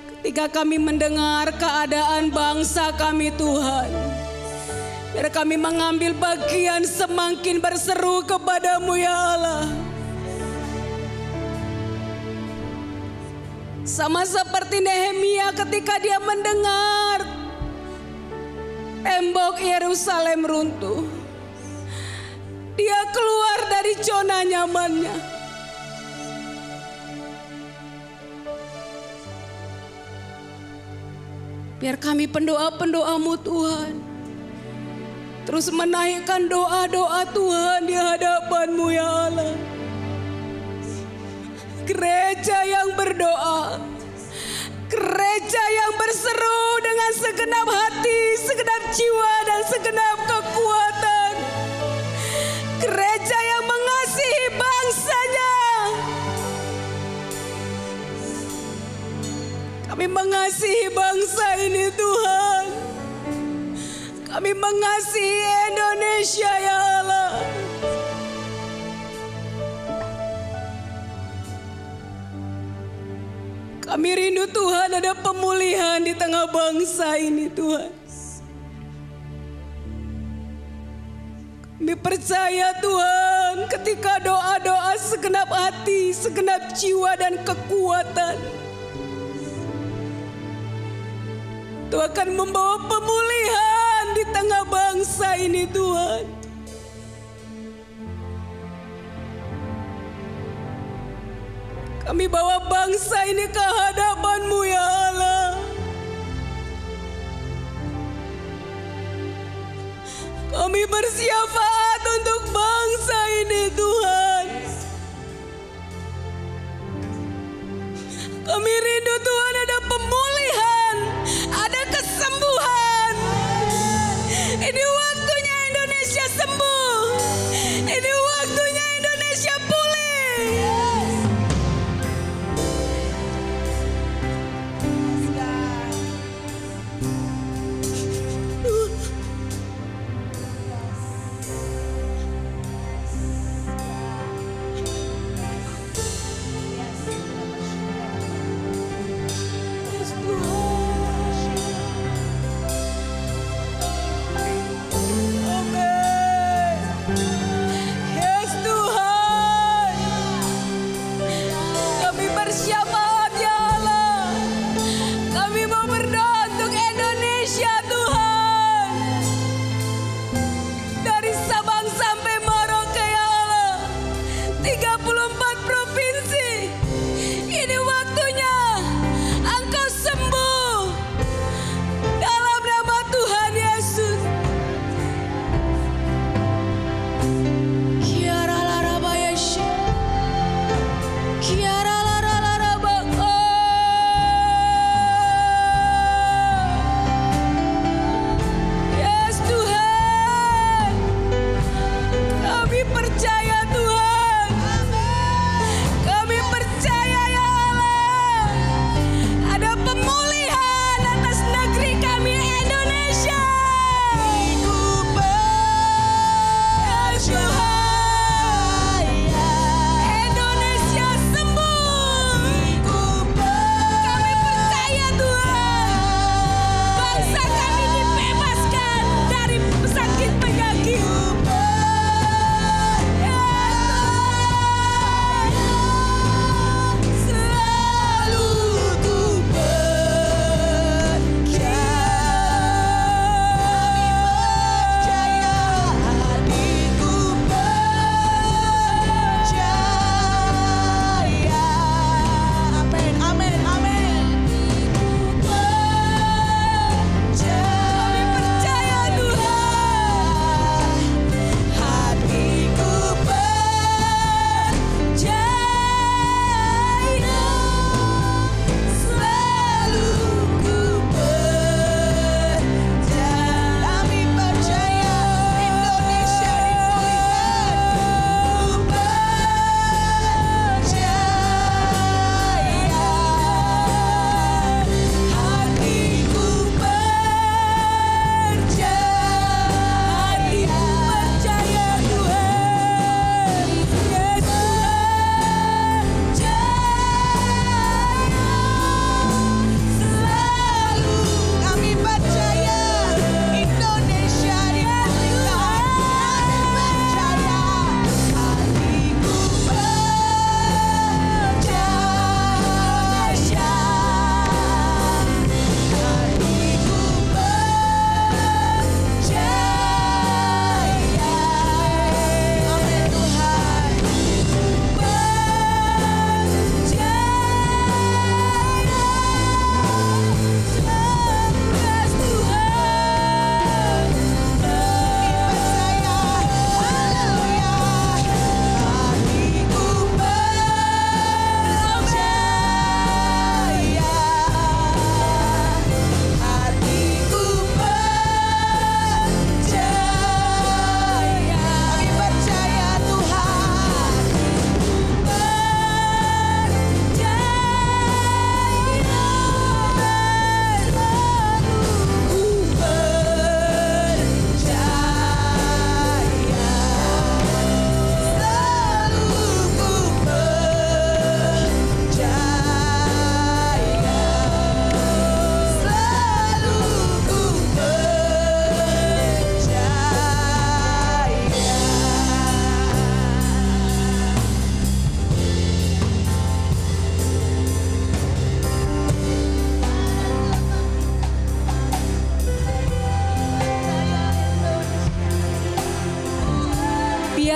Ketika kami mendengar keadaan bangsa kami Tuhan, biar kami mengambil bagian semakin berseru kepadamu ya Allah. Sama seperti Nehemia ketika dia mendengar tembok Yerusalem runtuh, dia keluar dari zona nyamannya. Biar kami pendoa-pendoamu Tuhan terus menaikkan doa-doa Tuhan di hadapan-Mu ya Allah. Gereja yang berdoa, gereja yang berseru dengan segenap hati, segenap jiwa dan segenap kekuatan. Gereja yang mengasihi bangsanya. Kami mengasihi bangsa ini Tuhan. Kami mengasihi Indonesia ya Allah. Kami rindu Tuhan ada pemulihan di tengah bangsa ini Tuhan. Kami percaya Tuhan ketika doa-doa segenap hati, segenap jiwa dan kekuatan, Tuhan akan membawa pemulihan di tengah bangsa ini Tuhan. Kami bawa bangsa ini ke hadapan-Mu ya Allah. Kami bersyafaat untuk bangsa ini Tuhan. Kami rindu Tuhan ada pemulihan, ada kesembuhan. Ini waktunya Indonesia sembuh. Ini waktunya Indonesia pulih.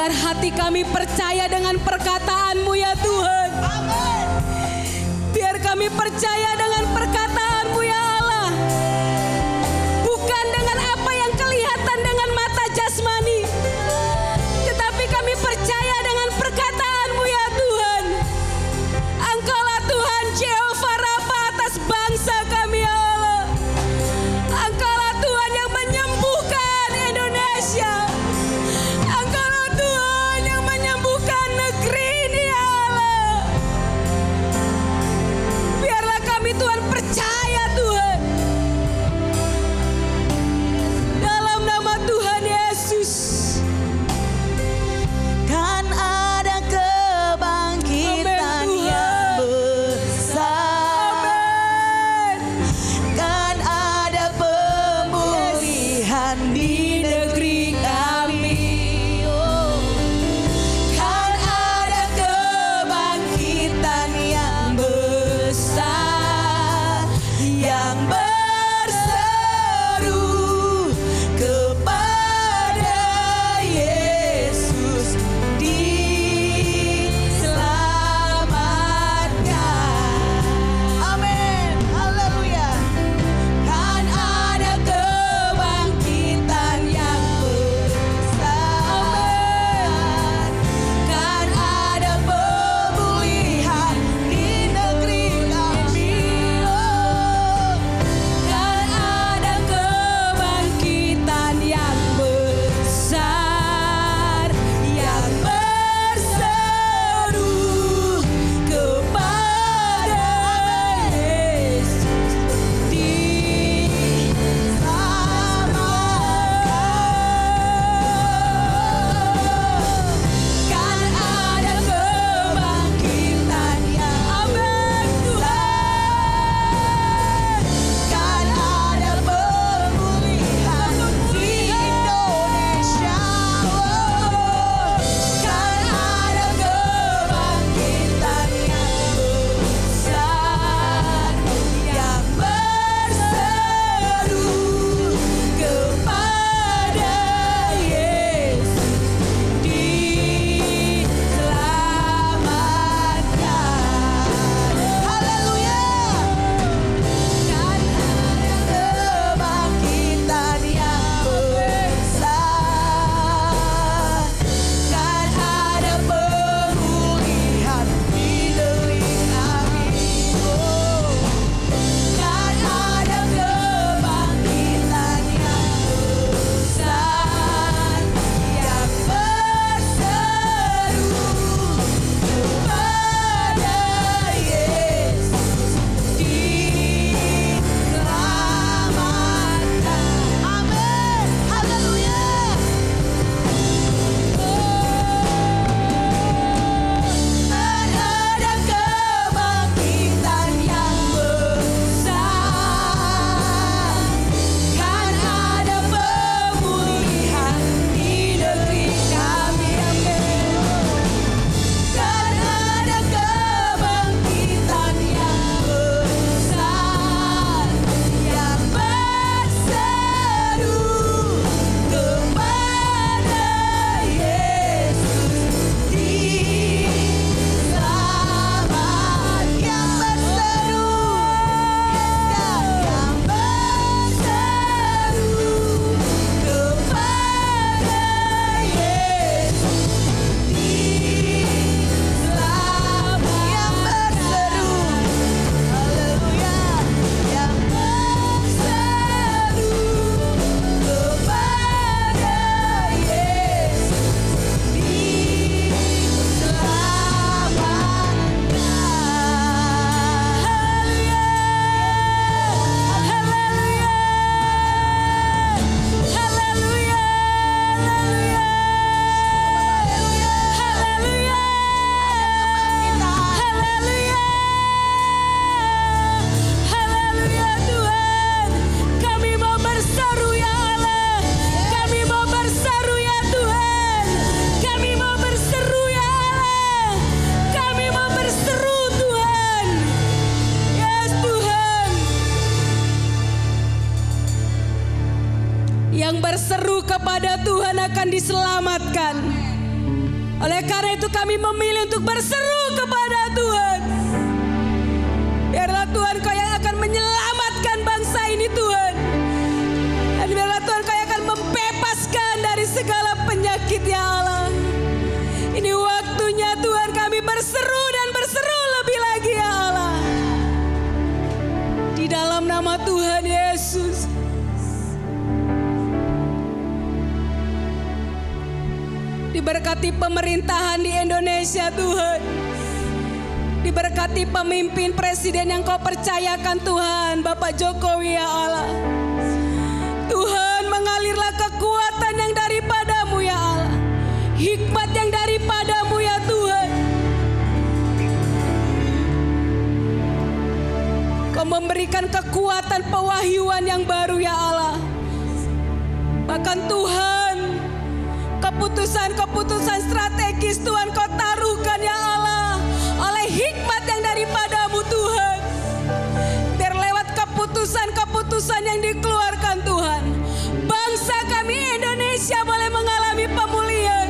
Biar hati kami percaya dengan perkataan-Mu ya Tuhan. Biar kami percaya dengan perkataan-Mu ya Allah. Bukan dengan apa yang kelihatan dengan mata jasmani. Tetapi kami percaya dengan perkataan-Mu ya Tuhan. Engkaulah Tuhan Jehovah Rafa atas bangsa kami ya Allah. Engkaulah Tuhan yang menyembuhkan Indonesia. Engkaulah Tuhan yang menyembuhkan negeri ini ya Allah. Biarlah kami Tuhan percaya Tuhan. Dalam nama Tuhan Yesus. Kan ada kebangkitan yang besar. Kan ada pemulihan di negeri kami. Kan ada kebangkitan yang besar, yang berseru kepada Yesus diselamatkan. Amin. Haleluya. Kan ada kebangkitan yang besar. Kan ada pemulihan di negeri kami. Kan ada kebangkitan yang besar, yang berseru kepada Yesus diselamatkan. Kan ada kebangkitan yang besar. Kan ada pemulihan di Indonesia. Kan ada kebangkitan yang besar, yang berseru kepada Yesus diselamatkan. Haleluya. Kan ada kebangkitan yang besar. Kan ada pemulihan di negeri kami. Kan ada kebangkitan yang besar, yang berseru kepada Yesus diselamatkan. Amin. Haleluya. Kan ada kebangkitan yang besar. Kan ada pemulihan di negeri kami. Amin. Kan ada kebangkitan yang besar, yang berseru kepada Yesus diselamatkan. Yang berseru, yang berseru kepada Yesus diselamatkan. Yang berseru, haleluya, yang berseru kepada Yesus diselamatkan. Haleluya. Haleluya. Haleluya. Haleluya. Haleluya Tuhan. Kami mau berseru ya Allah. Kami mau berseru ya Tuhan. Kami mau berseru ya Allah. Kami mau berseru Tuhan. Yes Tuhan. Yang berseru kepada Tuhan akan diselamatkan. Oleh karena itu kami memilih untuk berseru kepada Tuhan. Biarlah Tuhan Kau yang akan menyelamatkan bangsa ini Tuhan. Dan biarlah Tuhan Kau yang akan membebaskan dari segala penyakit ya Allah. Ini waktunya Tuhan kami berseru dan berseru lebih lagi ya Allah. Di dalam nama Tuhan Yesus. Diberkati pemerintahan di Indonesia Tuhan. Diberkati pemimpin presiden yang Kau percayakan Tuhan, Bapak Jokowi ya Allah. Tuhan, mengalirlah kekuatan yang daripada-Mu ya Allah. Hikmat yang daripada-Mu ya Tuhan. Kau memberikan kekuatan pewahyuan yang baru ya Allah. Bahkan Tuhan, keputusan-keputusan strategis Tuhan Kau taruhkan ya Allah. Oleh hikmat yang daripada-Mu Tuhan. Biar lewat keputusan-keputusan yang dikeluarkan Tuhan, bangsa kami Indonesia boleh mengalami pemulihan.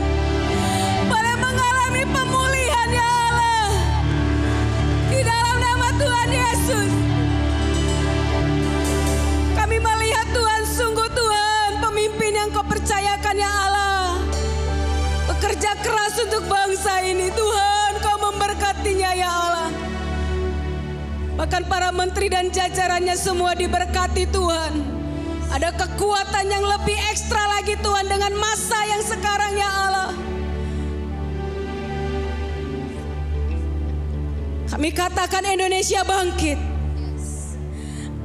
Boleh mengalami pemulihan ya Allah. Di dalam nama Tuhan Yesus. Kami melihat Tuhan, sungguh Tuhan, pemimpin yang Kau percayakan ya Allah, bekerja keras untuk bangsa ini Tuhan. Kau memberkatinya ya Allah. Bahkan para menteri dan jajarannya semua diberkati Tuhan. Ada kekuatan yang lebih ekstra lagi Tuhan dengan masa yang sekarang ya Allah. Kami katakan Indonesia bangkit.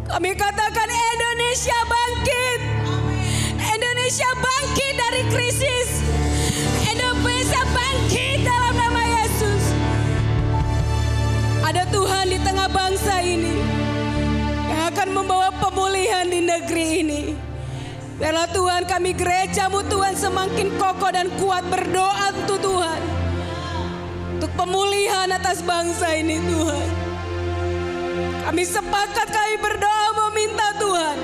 Kami katakan Indonesia bangkit. Indonesia bangkit dari krisis. Indonesia bangkit dalam nama Yesus. Ada Tuhan di tengah bangsa ini yang akan membawa pemulihan di negeri ini. Biarlah Tuhan, kami gereja-Mu Tuhan semakin kokoh dan kuat berdoa untuk Tuhan, untuk pemulihan atas bangsa ini Tuhan. Kami sepakat, kami berdoa meminta Tuhan.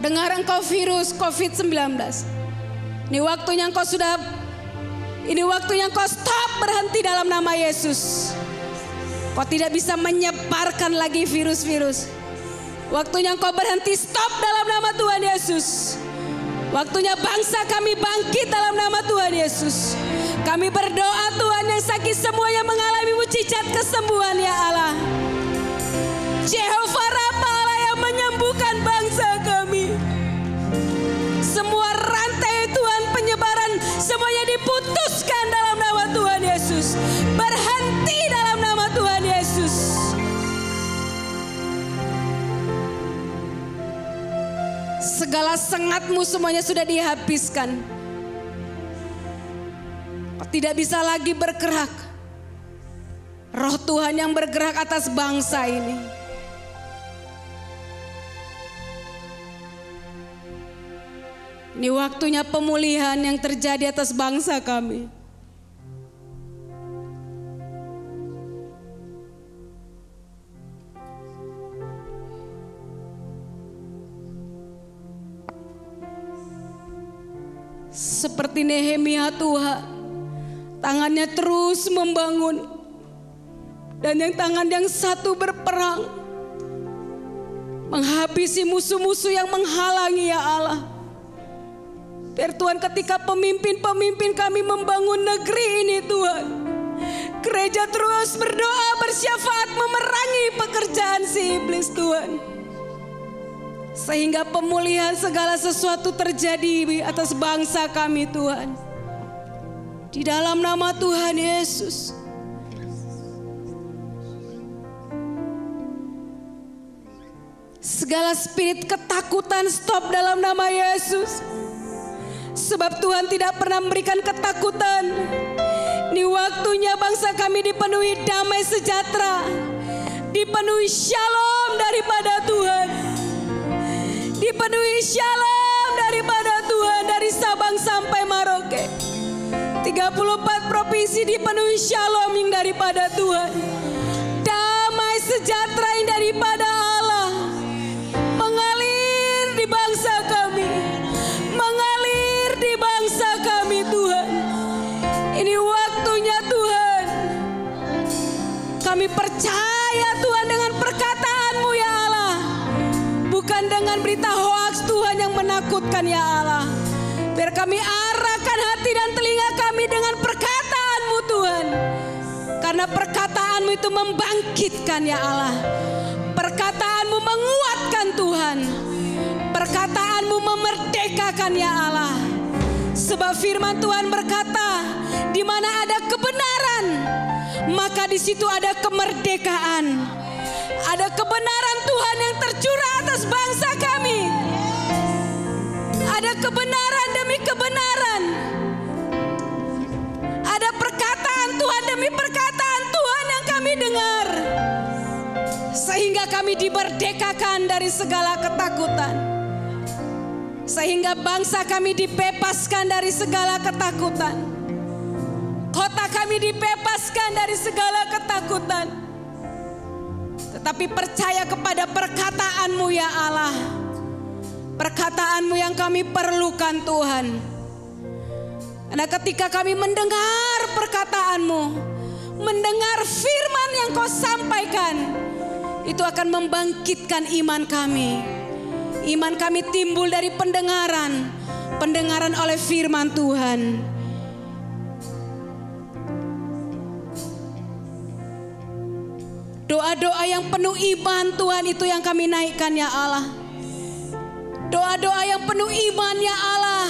Dengar engkau virus COVID-19. Ini waktunya engkau stop, berhenti dalam nama Yesus. Kau tidak bisa menyebarkan lagi virus-virus. Waktunya engkau berhenti, stop dalam nama Tuhan Yesus. Waktunya bangsa kami bangkit dalam nama Tuhan Yesus. Kami berdoa Tuhan, yang sakit semuanya mengalami mujizat kesembuhan ya Allah. Jehovah Rafa, Allah yang menyembuhkan bangsa kami. Semua rantai Tuhan penyebaran semuanya diputuskan dalam nama Tuhan Yesus. Berhenti dalam nama Tuhan Yesus. Segala sengat-Mu semuanya sudah dihabiskan. Kau tidak bisa lagi bergerak. Roh Tuhan yang bergerak atas bangsa ini. Ini waktunya pemulihan yang terjadi atas bangsa kami. Seperti Nehemia Tuhan, tangannya terus membangun. Dan yang tangan yang satu berperang, menghabisi musuh-musuh yang menghalangi ya Allah. Biar Tuhan, ketika pemimpin-pemimpin kami membangun negeri ini Tuhan, gereja terus berdoa bersyafaat memerangi pekerjaan si iblis Tuhan. Sehingga pemulihan segala sesuatu terjadi atas bangsa kami Tuhan. Di dalam nama Tuhan Yesus. Segala spirit ketakutan stop dalam nama Yesus. Sebab Tuhan tidak pernah memberikan ketakutan. Ini waktunya bangsa kami dipenuhi damai sejahtera, dipenuhi shalom daripada Tuhan, dipenuhi shalom daripada Tuhan dari Sabang sampai Merauke. 34 provinsi dipenuhi shalom yang daripada Tuhan, damai sejahtera yang daripada Allah mengalir kami percaya Tuhan dengan perkataan-Mu ya Allah. Bukan dengan berita hoaks Tuhan yang menakutkan ya Allah. Biar kami arahkan hati dan telinga kami dengan perkataan-Mu Tuhan. Karena perkataan-Mu itu membangkitkan ya Allah. Perkataan-Mu menguatkan Tuhan. Perkataan-Mu memerdekakan ya Allah. Sebab firman Tuhan berkata, di mana ada kebenaran, maka di situ ada kemerdekaan. Ada kebenaran Tuhan yang tercurah atas bangsa kami. Ada kebenaran demi kebenaran. Ada perkataan Tuhan demi perkataan Tuhan yang kami dengar. Sehingga kami dimerdekakan dari segala ketakutan. Sehingga bangsa kami dibebaskan dari segala ketakutan. Kota kami dibebaskan dari segala ketakutan. Tetapi percaya kepada perkataan-Mu ya Allah. Perkataan-Mu yang kami perlukan Tuhan. Karena ketika kami mendengar perkataan-Mu, mendengar firman yang Kau sampaikan, itu akan membangkitkan iman kami. Iman kami timbul dari pendengaran oleh firman Tuhan. Doa-doa yang penuh iman Tuhan itu yang kami naikkan ya Allah. Doa-doa yang penuh iman ya Allah.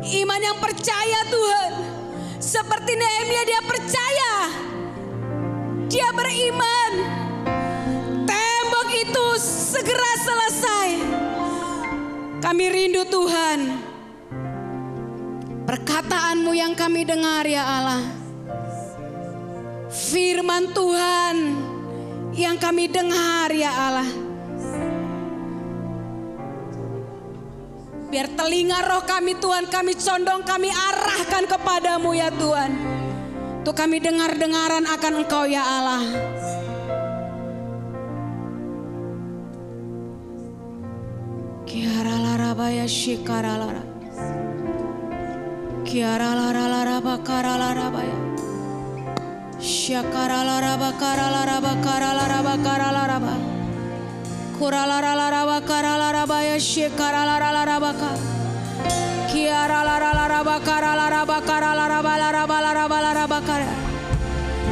Iman yang percaya Tuhan. Seperti Nehemia dia percaya. Dia beriman. Tembok itu segera selesai. Kami rindu Tuhan. Perkataan-Mu yang kami dengar ya Allah. Firman Tuhan yang kami dengar ya Allah. Biar telinga roh kami Tuhan, kami condong, kami arahkan kepadamu ya Tuhan. Untuk kami dengar-dengaran akan Engkau ya Allah. Kiara larabaya shikara lara. Kiara laraba kara larabaya. Syakara laraba kara laraba kara laraba kara laraba. Kura laraba kara larabaya shikara laraba kara. Kiara laraba kara laraba kara laraba laraba laraba laraba kara.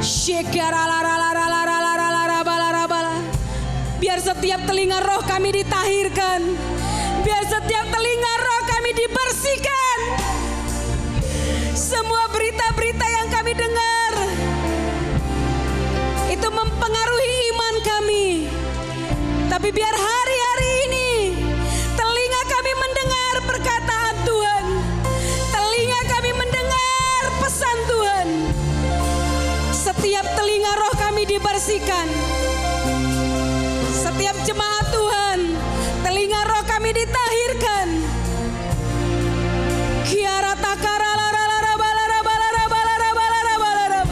Shikara laraba laraba. Biar setiap telinga roh kami ditahirkan. Biar setiap telinga roh kami dibersihkan. Semua berita-berita yang kami dengar itu mempengaruhi iman kami. Tapi biar hari-hari ini telinga kami mendengar perkataan Tuhan. Telinga kami mendengar pesan Tuhan. Setiap telinga roh kami dibersihkan. Setiap jemaat Tuhan, telinga roh kami ditahirkan. Kiara takara lara lara bala lara bala lara bala lara bala lara lara.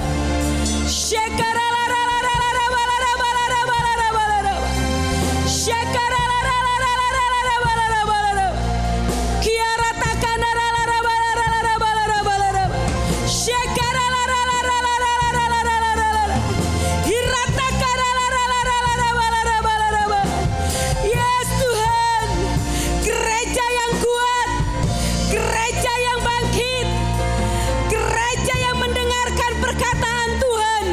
Shekara lara lara lara bala lara bala lara bala lara bala lara. Shekara lara lara lara lara bala lara bala lara. Kiara takana lara lara bala lara bala lara bala lara. Shekara lara lara lara lara lara lara. Hirata kara lara lara lara bala lara bala lara. Yes Tuhan, gereja yang kuat, gereja yang bangkit, gereja yang mendengarkan perkataan Tuhan.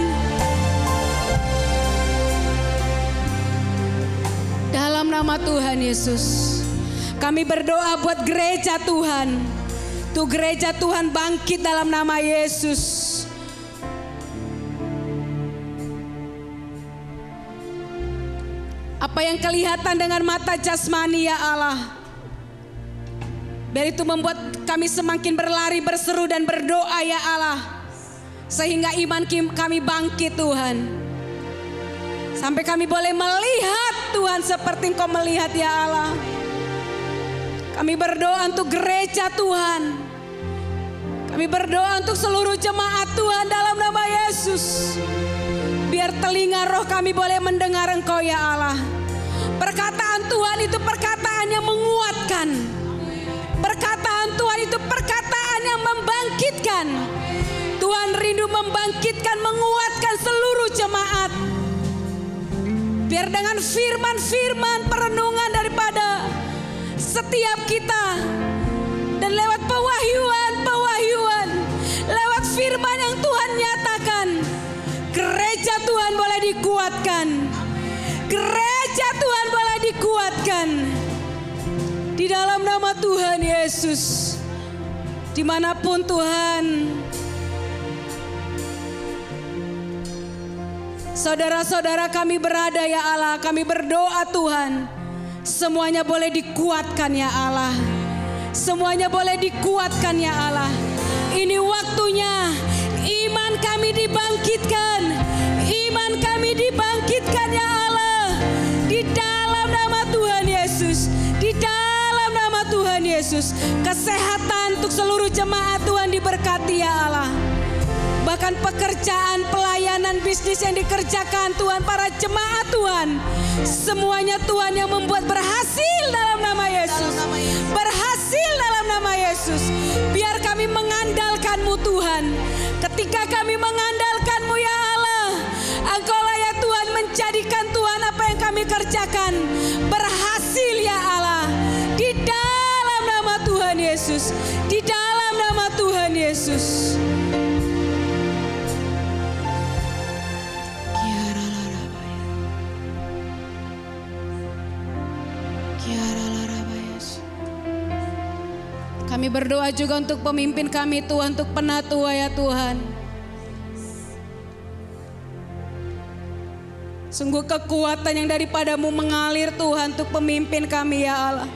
Dalam nama Tuhan Yesus, kami berdoa buat gereja Tuhan. Tuh gereja Tuhan bangkit dalam nama Yesus. Apa yang kelihatan dengan mata jasmani ya Allah, biar itu membuat kami semakin berlari, berseru dan berdoa ya Allah. Sehingga iman kami bangkit Tuhan. Sampai kami boleh melihat Tuhan seperti Engkau melihat ya Allah. Kami berdoa untuk gereja Tuhan. Kami berdoa untuk seluruh jemaat Tuhan dalam nama Yesus. Biar telinga roh kami boleh mendengar Engkau ya Allah. Perkataan Tuhan itu perkataan yang menguatkan. Perkataan Tuhan itu perkataan yang membangkitkan. Tuhan rindu membangkitkan, menguatkan seluruh jemaat. Biar dengan firman-firman perenungan daripada setiap kita dan lewat pewahyuan, lewat firman yang Tuhan nyatakan, gereja Tuhan boleh dikuatkan. Gereja Tuhan boleh dikuatkan. Di dalam nama Tuhan Yesus. Dimanapun Tuhan, saudara-saudara kami berada ya Allah, kami berdoa Tuhan, semuanya boleh dikuatkan ya Allah. Semuanya boleh dikuatkan ya Allah. Ini waktunya iman kami dibangkitkan. Iman kami dibangkitkan ya Allah. Di dalam nama Tuhan Yesus. Di dalam nama Tuhan Yesus. Kesehatan untuk seluruh jemaat Tuhan diberkati ya Allah. Bahkan pekerjaan, pelayanan, bisnis yang dikerjakan Tuhan, para jemaat Tuhan, semuanya Tuhan yang membuat berhasil dalam nama Yesus. Berhasil dalam nama Yesus. Biar kami mengandalkan-Mu Tuhan. Ketika kami mengandalkan-Mu ya Allah, Engkaulah ya Tuhan menjadikan Tuhan apa yang kami kerjakan berhasil ya Allah. Di dalam nama Tuhan Yesus. Di dalam nama Tuhan Yesus. Kami berdoa juga untuk pemimpin kami Tuhan, untuk penatua ya Tuhan. Sungguh kekuatan yang daripada-Mu mengalir Tuhan untuk pemimpin kami ya Allah.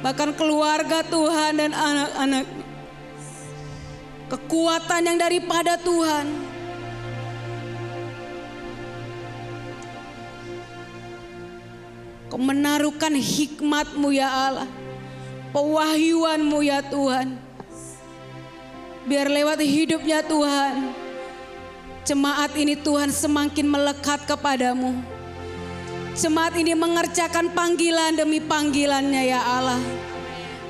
Bahkan keluarga Tuhan dan anak-anak. Kekuatan yang daripada Tuhan. Kau menaruhkan hikmat-Mu ya Allah. Pewahyuan-Mu ya Tuhan. Biar lewat hidupnya Tuhan, jemaat ini Tuhan semakin melekat kepada-Mu. Jemaat ini mengerjakan panggilan demi panggilannya ya Allah.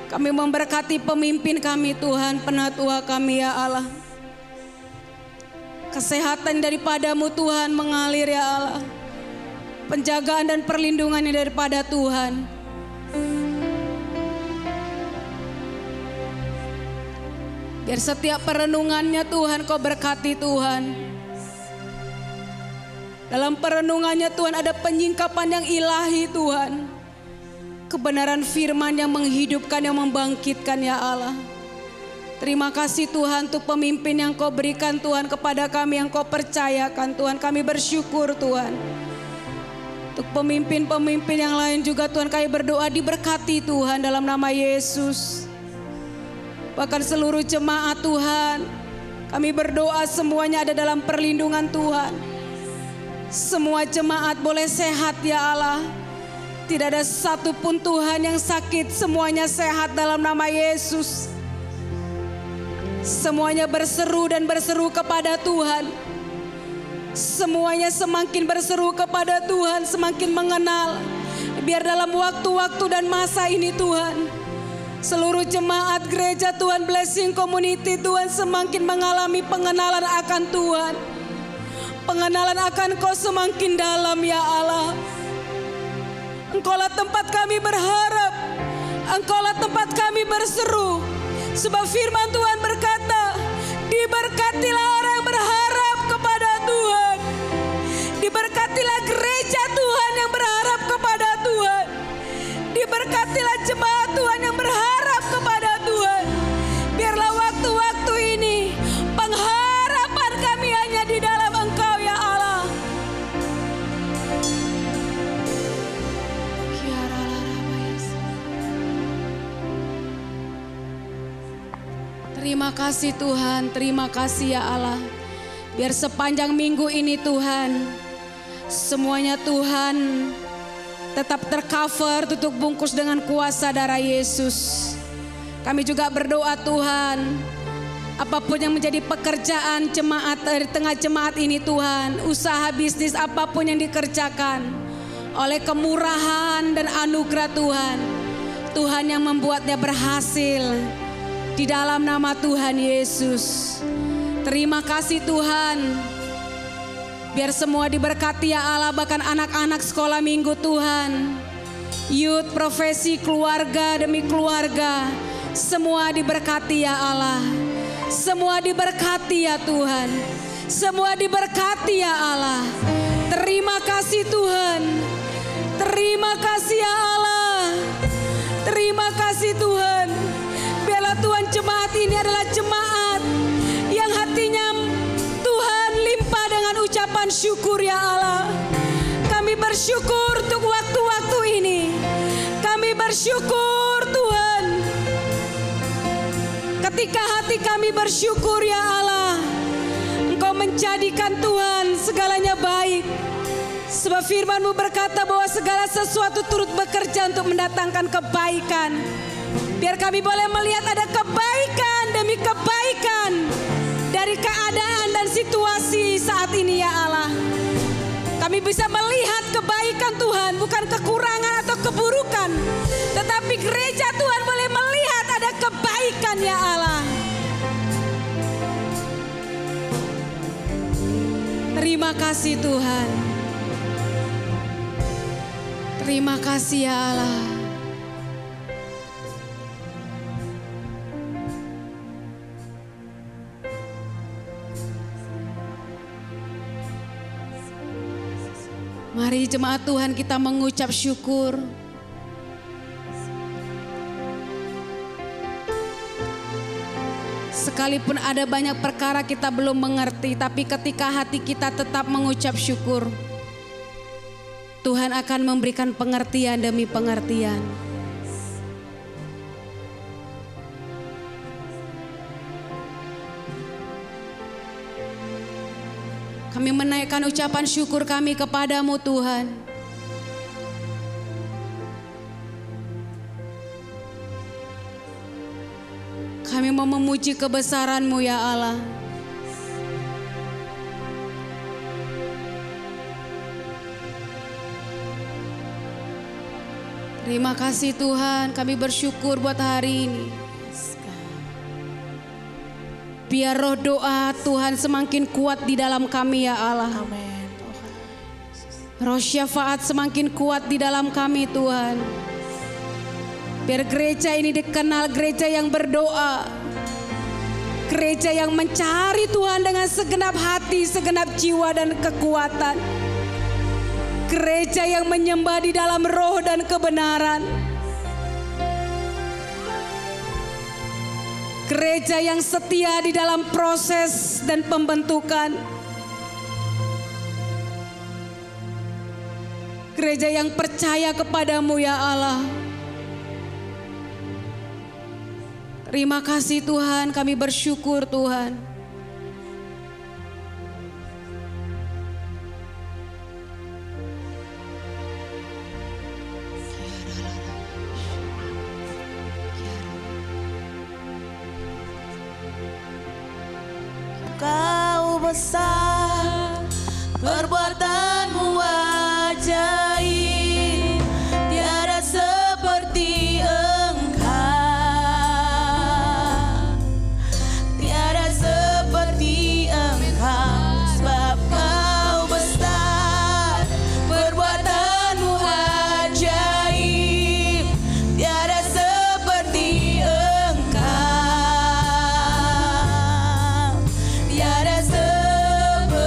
Kami memberkati pemimpin kami Tuhan, penatua kami ya Allah. Kesehatan daripada-Mu Tuhan mengalir ya Allah. Penjagaan dan perlindungannya daripada Tuhan. Biar setiap perenungannya Tuhan Kau berkati Tuhan. Dalam perenungannya Tuhan ada penyingkapan yang ilahi Tuhan. Kebenaran firman yang menghidupkan, yang membangkitkan ya Allah. Terima kasih Tuhan untuk pemimpin yang Kau berikan Tuhan kepada kami, yang Kau percayakan Tuhan. Kami bersyukur Tuhan. Untuk pemimpin-pemimpin yang lain juga Tuhan kami berdoa diberkati Tuhan dalam nama Yesus. Bahkan seluruh jemaat Tuhan, kami berdoa semuanya ada dalam perlindungan Tuhan. Semua jemaat boleh sehat ya Allah. Tidak ada satupun Tuhan yang sakit, semuanya sehat dalam nama Yesus. Semuanya berseru dan berseru kepada Tuhan. Semuanya semakin berseru kepada Tuhan, semakin mengenal. Biar dalam waktu-waktu dan masa ini Tuhan, seluruh jemaat gereja Tuhan Blessing Community Tuhan semakin mengalami pengenalan akan Tuhan. Pengenalan akan Kau semakin dalam ya Allah. Engkaulah tempat kami berharap. Engkaulah tempat kami berseru. Sebab firman Tuhan berkata, diberkatilah orang yang berharap kepada Tuhan. Diberkatilah gereja Tuhan yang berharap kepada Tuhan. Diberkatilah jemaat Tuhan yang berharap kepada Tuhan. Biarlah waktu-waktu ini pengharapan kami hanya di dalam Engkau ya Allah. Terima kasih Tuhan, terima kasih ya Allah. Biar sepanjang minggu ini Tuhan, semuanya Tuhan tetap tercover, tutup bungkus dengan kuasa darah Yesus. Kami juga berdoa Tuhan, apapun yang menjadi pekerjaan jemaat dari tengah jemaat ini Tuhan, usaha bisnis apapun yang dikerjakan, oleh kemurahan dan anugerah Tuhan, Tuhan yang membuatnya berhasil di dalam nama Tuhan Yesus. Terima kasih Tuhan. Biar semua diberkati ya Allah, bahkan anak-anak sekolah minggu Tuhan. Youth, profesi, keluarga demi keluarga. Semua diberkati ya Allah. Semua diberkati ya Tuhan. Semua diberkati ya Allah. Terima kasih Tuhan. Terima kasih ya Allah. Terima kasih Tuhan. Biarlah Tuhan jemaat ini adalah jemaat yang hatinya Tuhan limpah dengan ucapan syukur ya Allah. Kami bersyukur untuk waktu-waktu ini. Kami bersyukur Tuhan. Ketika hati kami bersyukur ya Allah, Engkau menjadikan Tuhan segalanya baik. Sebab firman-Mu berkata bahwa segala sesuatu turut bekerja untuk mendatangkan kebaikan. Biar kami boleh melihat ada kebaikan demi kebaikan dari keadaan dan situasi saat ini ya Allah. Kami bisa melihat kebaikan Tuhan, bukan kekurangan atau keburukan. Tetapi gereja Tuhan boleh melihat ada kebaikan ya Allah. Terima kasih Tuhan. Terima kasih ya Allah. Mari jemaat Tuhan kita mengucap syukur. Sekalipun ada banyak perkara kita belum mengerti, tapi ketika hati kita tetap mengucap syukur, Tuhan akan memberikan pengertian demi pengertian. Kami menaikkan ucapan syukur kami kepadamu Tuhan. Kami mau memuji kebesaran-Mu ya Allah. Terima kasih Tuhan, kami bersyukur buat hari ini. Biar roh doa Tuhan semakin kuat di dalam kami ya Allah. Amin. Roh syafaat semakin kuat di dalam kami Tuhan. Biar gereja ini dikenal gereja yang berdoa. Gereja yang mencari Tuhan dengan segenap hati, segenap jiwa dan kekuatan. Gereja yang menyembah di dalam roh dan kebenaran. Gereja yang setia di dalam proses dan pembentukan. Gereja yang percaya kepadamu ya Allah. Terima kasih Tuhan, kami bersyukur Tuhan. Kau besar, perbuatan-Mu ajaib, tiada seperti Engkau, tiada seperti Engkau, sebab Kau besar, perbuatan-Mu ajaib, tiada seperti Engkau. Tiada seperti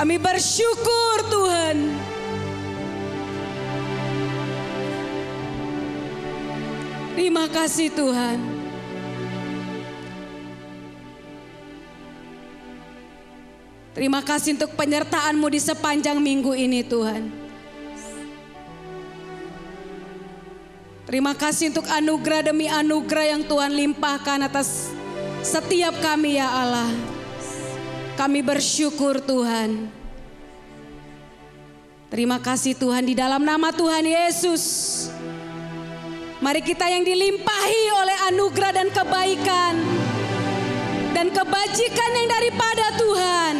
Kami bersyukur Tuhan. Terima kasih Tuhan. Terima kasih untuk penyertaan-Mu di sepanjang minggu ini Tuhan. Terima kasih untuk anugerah demi anugerah yang Tuhan limpahkan atas setiap kami ya Allah. Kami bersyukur Tuhan. Terima kasih Tuhan, di dalam nama Tuhan Yesus. Mari kita yang dilimpahi oleh anugerah dan kebaikan dan kebajikan yang daripada Tuhan.